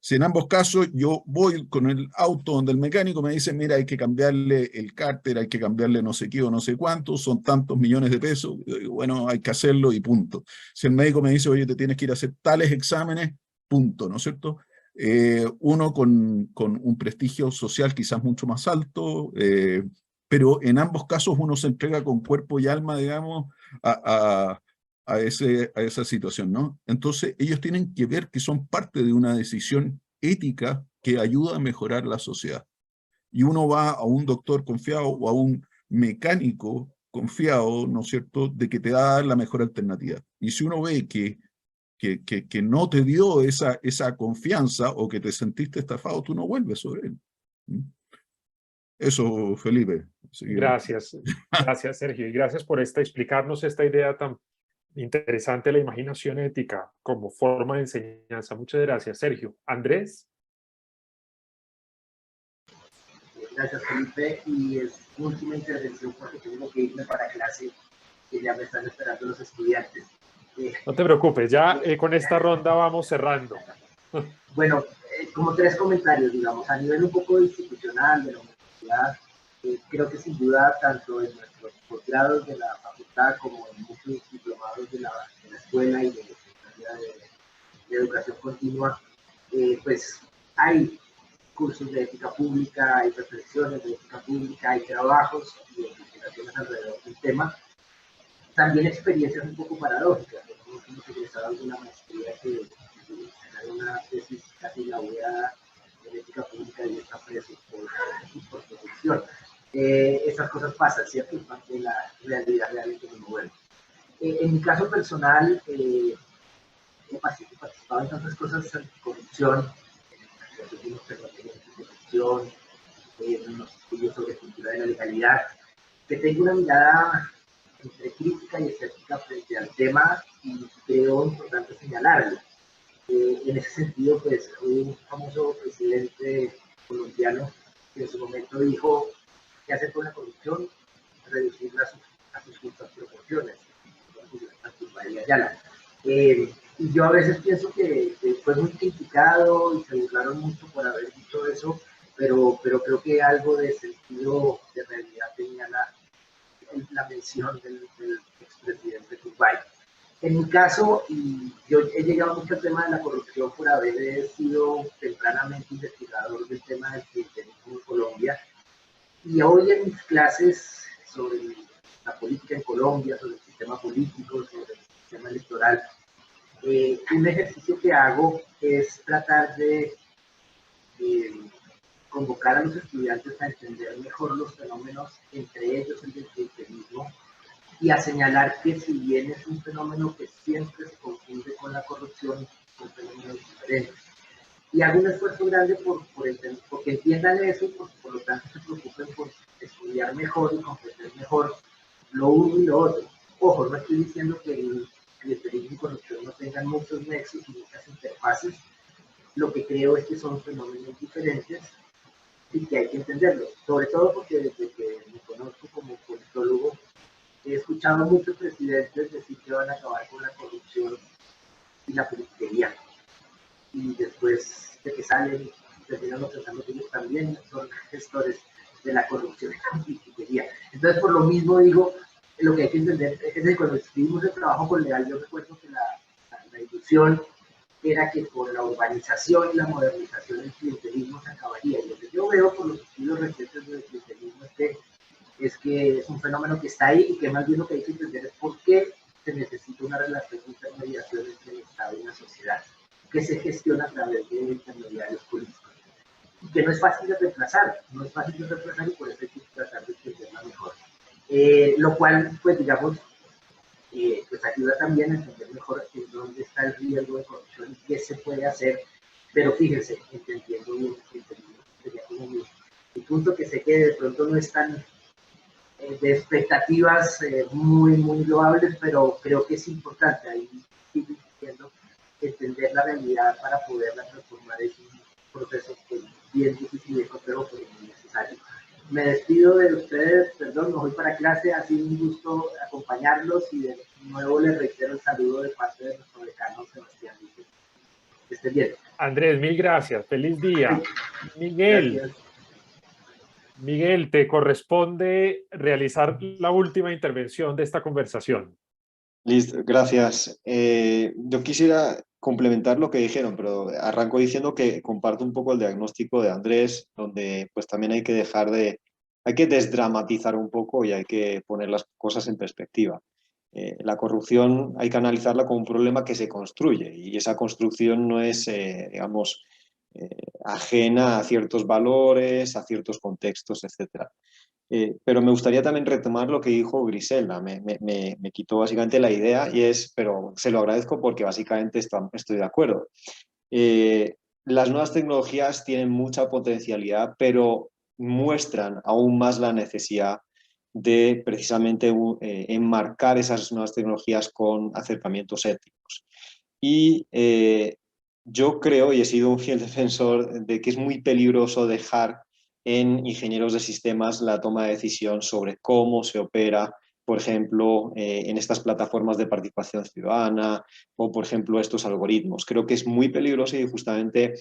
Si en ambos casos yo voy con el auto donde el mecánico me dice, mira, hay que cambiarle el cárter, hay que cambiarle no sé qué o no sé cuánto, son tantos millones de pesos, bueno, hay que hacerlo y punto. Si el médico me dice, oye, te tienes que ir a hacer tales exámenes, punto, ¿no es cierto? Uno con un prestigio social quizás mucho más alto, pero en ambos casos uno se entrega con cuerpo y alma, digamos, a esa situación, ¿no? Entonces, ellos tienen que ver que son parte de una decisión ética que ayuda a mejorar la sociedad. Y uno va a un doctor confiado o a un mecánico confiado, ¿no es cierto?, de que te va a dar la mejor alternativa. Y si uno ve que no te dio esa confianza o que te sentiste estafado, tú no vuelves sobre él. Eso, Felipe. Gracias, gracias Sergio, y gracias por explicarnos esta idea tan interesante de la imaginación ética como forma de enseñanza. Muchas gracias, Sergio. Andrés. Gracias, Felipe, y es última intervención porque tengo que irme para clase, que ya me están esperando los estudiantes. No te preocupes, ya con esta ronda vamos cerrando. Bueno, como tres comentarios, digamos, a nivel un poco institucional de la universidad, creo que sin duda tanto en nuestros posgrados de la facultad como en muchos diplomados de la escuela y de educación continua, pues hay cursos de ética pública, hay reflexiones de ética pública, hay trabajos y investigaciones alrededor del tema. También experiencias un poco paradójicas. Hemos egresado de una maestría que era una tesis casi laureada en ética pública y está preso por protección. Esas cosas pasan, ¿cierto? Es parte de la realidad real en que nos movemos. En mi caso personal, he participado en tantas cosas, corrupción, corrupción, unos estudios sobre cultura de la legalidad, que tengo una mirada entre crítica y escéptica frente al tema y creo importante señalarlo. En ese sentido, pues, un famoso presidente colombiano que en su momento dijo que hacer con la corrupción, reducirla a sus justas proporciones. Y yo a veces pienso que fue muy criticado y se burlaron mucho por haber dicho eso, pero creo que algo de sentido de realidad tenía la mención del expresidente Turbay. En mi caso, y yo he llegado mucho al tema de la corrupción por haber sido tempranamente investigador del tema del clientelismo en Colombia, y hoy en mis clases sobre la política en Colombia, sobre el sistema político, sobre el sistema electoral, un ejercicio que hago es tratar de convocar a los estudiantes a entender mejor los fenómenos, entre ellos el del clientelismo, y a señalar que si bien es un fenómeno que siempre se confunde con la corrupción, son fenómenos diferentes. Y hago un esfuerzo grande porque entiendan eso y por lo tanto se preocupen por estudiar mejor y comprender mejor lo uno y lo otro. Ojo, no estoy diciendo que el clientelismo y corrupción no tengan muchos nexos y muchas interfaces. Lo que creo es que son fenómenos diferentes y que hay que entenderlos, sobre todo porque desde que me conozco como politólogo, he escuchado a muchos presidentes decir que van a acabar con la corrupción y la politiquería. Y después de que salen, terminan pensando que ellos también son gestores de la corrupción y la politiquería. Entonces, por lo mismo digo, lo que hay que entender es que cuando escribimos el trabajo con Leal, yo recuerdo que la ilusión era que con la urbanización y la modernización el clientelismo se acabaría. Y lo que yo veo por los estudios recientes del clientelismo es que es un fenómeno que está ahí y que más bien lo que hay que entender es por qué se necesita una relación de intermediación entre el Estado y la sociedad, que se gestiona a través de intermediarios políticos. Y que no es fácil de reemplazar, y por eso hay que tratar de entenderla mejor. Lo cual, pues digamos, pues ayuda también a entender mejor en dónde está el riesgo de corrupción y qué se puede hacer, pero fíjense, entendiendo bien que sería punto que sé que de pronto no están de expectativas muy loables, pero creo que es importante ahí sigo insistiendo, entender la realidad para poderla transformar. Es un proceso pues, bien difícil y complejo, pero muy necesario. Me despido de ustedes, perdón, me voy para clase, ha sido un gusto acompañarlos y de nuevo les reitero el saludo de parte de nuestro decano Sebastián. Que estén bien. Andrés, mil gracias. Feliz día. Miguel. Gracias. Miguel, te corresponde realizar la última intervención de esta conversación. Listo, gracias. Yo quisiera complementar lo que dijeron, pero arranco diciendo que comparto un poco el diagnóstico de Andrés, donde pues también hay que desdramatizar un poco y hay que poner las cosas en perspectiva. La corrupción hay que analizarla como un problema que se construye y esa construcción no es, digamos, ajena a ciertos valores, a ciertos contextos, etc. Pero me gustaría también retomar lo que dijo Griselda, me quitó básicamente la idea y es, pero se lo agradezco porque básicamente estoy de acuerdo. Las nuevas tecnologías tienen mucha potencialidad, pero muestran aún más la necesidad de precisamente enmarcar esas nuevas tecnologías con acercamientos éticos. Y yo creo, y he sido un fiel defensor, de que es muy peligroso dejar en ingenieros de sistemas la toma de decisión sobre cómo se opera, por ejemplo, en estas plataformas de participación ciudadana o, por ejemplo, estos algoritmos. Creo que es muy peligroso y justamente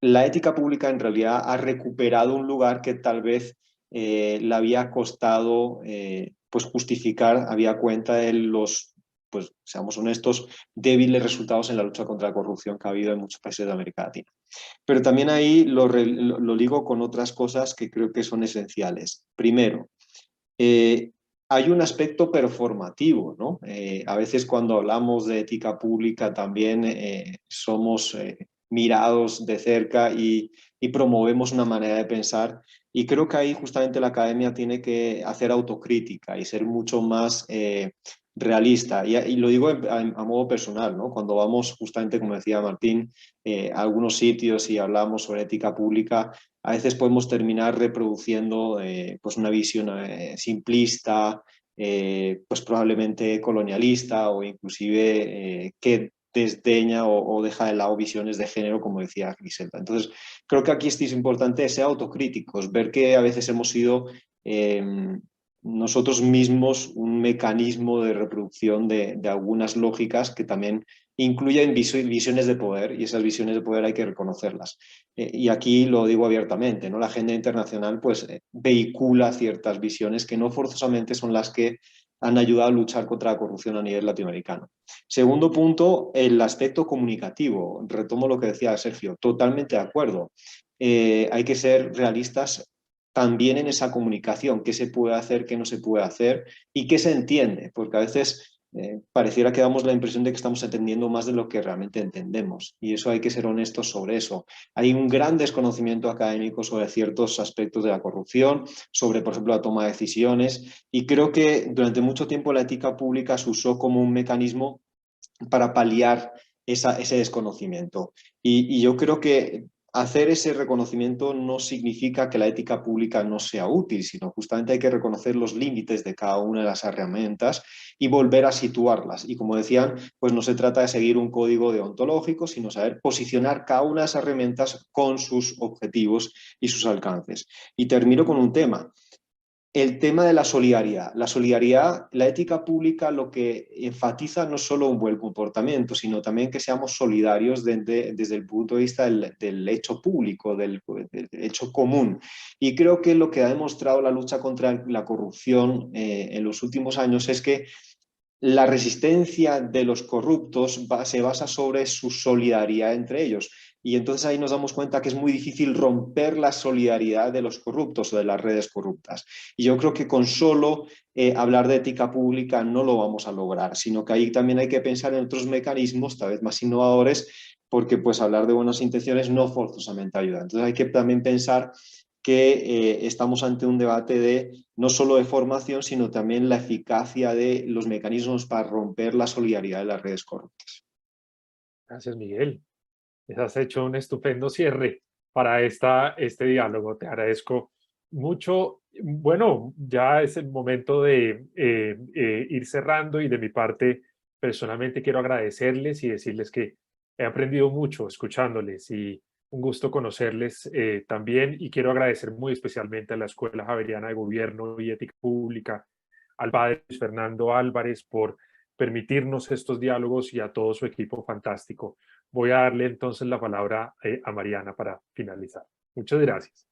la ética pública en realidad ha recuperado un lugar que tal vez le había costado pues justificar, había cuenta de los, pues seamos honestos, débiles resultados en la lucha contra la corrupción que ha habido en muchos países de América Latina. Pero también ahí lo ligo con otras cosas que creo que son esenciales. Primero, hay un aspecto performativo, ¿no? A veces cuando hablamos de ética pública también somos mirados de cerca y promovemos una manera de pensar. Y creo que ahí justamente la academia tiene que hacer autocrítica y ser mucho más realista. Y lo digo a modo personal, ¿no? Cuando vamos justamente, como decía Martín, a algunos sitios y hablamos sobre ética pública, a veces podemos terminar reproduciendo pues una visión simplista, pues probablemente colonialista o inclusive que desdeña o deja de lado visiones de género, como decía Griselda. Entonces, creo que aquí es importante ser autocríticos, ver que a veces hemos sido nosotros mismos un mecanismo de reproducción de algunas lógicas que también incluyen visiones de poder y esas visiones de poder hay que reconocerlas. Y aquí lo digo abiertamente, ¿no? La agenda internacional pues vehicula ciertas visiones que no forzosamente son las que han ayudado a luchar contra la corrupción a nivel latinoamericano. Segundo punto, el aspecto comunicativo. Retomo lo que decía Sergio, totalmente de acuerdo. Hay que ser realistas también en esa comunicación, qué se puede hacer, qué no se puede hacer y qué se entiende, porque a veces pareciera que damos la impresión de que estamos entendiendo más de lo que realmente entendemos y eso hay que ser honestos sobre eso. Hay un gran desconocimiento académico sobre ciertos aspectos de la corrupción, sobre, por ejemplo, la toma de decisiones y creo que durante mucho tiempo la ética pública se usó como un mecanismo para paliar ese desconocimiento. Y yo creo que hacer ese reconocimiento no significa que la ética pública no sea útil, sino justamente hay que reconocer los límites de cada una de las herramientas y volver a situarlas. Y como decían, pues no se trata de seguir un código deontológico, sino saber posicionar cada una de esas herramientas con sus objetivos y sus alcances. Y termino con un tema. El tema de la solidaridad. La solidaridad, la ética pública lo que enfatiza no solo un buen comportamiento, sino también que seamos solidarios desde el punto de vista del hecho público, del hecho común. Y creo que lo que ha demostrado la lucha contra la corrupción en los últimos años es que la resistencia de los corruptos se basa sobre su solidaridad entre ellos. Y entonces ahí nos damos cuenta que es muy difícil romper la solidaridad de los corruptos o de las redes corruptas. Y yo creo que con solo hablar de ética pública no lo vamos a lograr, sino que ahí también hay que pensar en otros mecanismos, tal vez más innovadores, porque pues hablar de buenas intenciones no forzosamente ayuda. Entonces hay que también pensar que estamos ante un debate de no solo de formación, sino también la eficacia de los mecanismos para romper la solidaridad de las redes corruptas. Gracias, Miguel. Has hecho un estupendo cierre. para este diálogo. Te agradezco mucho. Bueno, ya es el momento de ir cerrando y de mi parte, personalmente quiero agradecerles y decirles que he aprendido mucho escuchándoles y un gusto conocerles también, y quiero agradecer muy especialmente a la Escuela Javeriana de Gobierno y Ética Pública, al padre Luis Fernando Álvarez por permitirnos estos diálogos y a todo su equipo fantástico. Voy a darle entonces la palabra a Mariana para finalizar. Muchas gracias.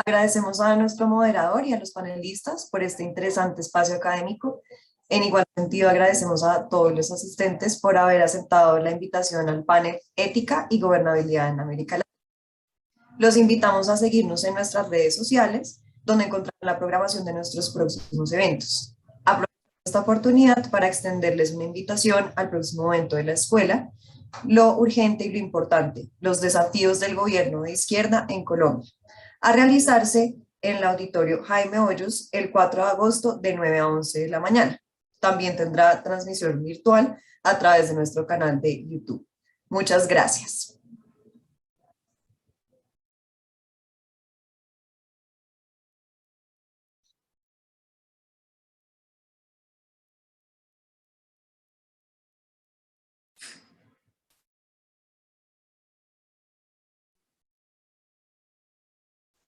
Agradecemos a nuestro moderador y a los panelistas por este interesante espacio académico. En igual sentido, agradecemos a todos los asistentes por haber aceptado la invitación al panel Ética y Gobernabilidad en América Latina. Los invitamos a seguirnos en nuestras redes sociales, donde encontrarán la programación de nuestros próximos eventos. Aprovecho esta oportunidad para extenderles una invitación al próximo evento de la escuela, lo urgente y lo importante, los desafíos del gobierno de izquierda en Colombia, a realizarse en el auditorio Jaime Hoyos el 4 de agosto de 9 a 11 de la mañana. También tendrá transmisión virtual a través de nuestro canal de YouTube. Muchas gracias.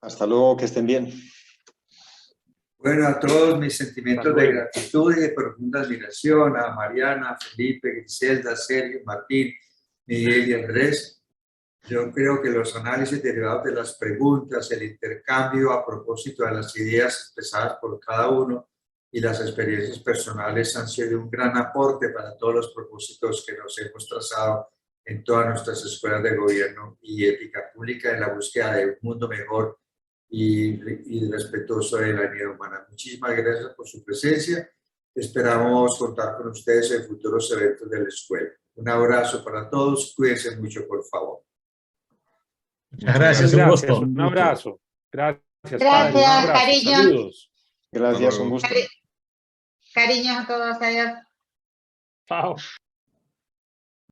Hasta luego, que estén bien. Bueno, a todos mis sentimientos de gratitud y de profunda admiración, a Mariana, Felipe, Griselda, Sergio, Martín, Miguel y Andrés. Yo creo que los análisis derivados de las preguntas, el intercambio a propósito de las ideas expresadas por cada uno y las experiencias personales han sido un gran aporte para todos los propósitos que nos hemos trazado en todas nuestras escuelas de gobierno y ética pública en la búsqueda de un mundo mejor y respetuoso de la vida humana. Muchísimas gracias por su presencia. Esperamos contar con ustedes en futuros eventos de la escuela. Un abrazo para todos. Cuídense mucho, por favor. Muchas gracias, un gusto. Un abrazo. Gracias. Gracias, padre, un abrazo. cariño. Saludos. Gracias, un gusto. Cariños a todos, adiós. Chao.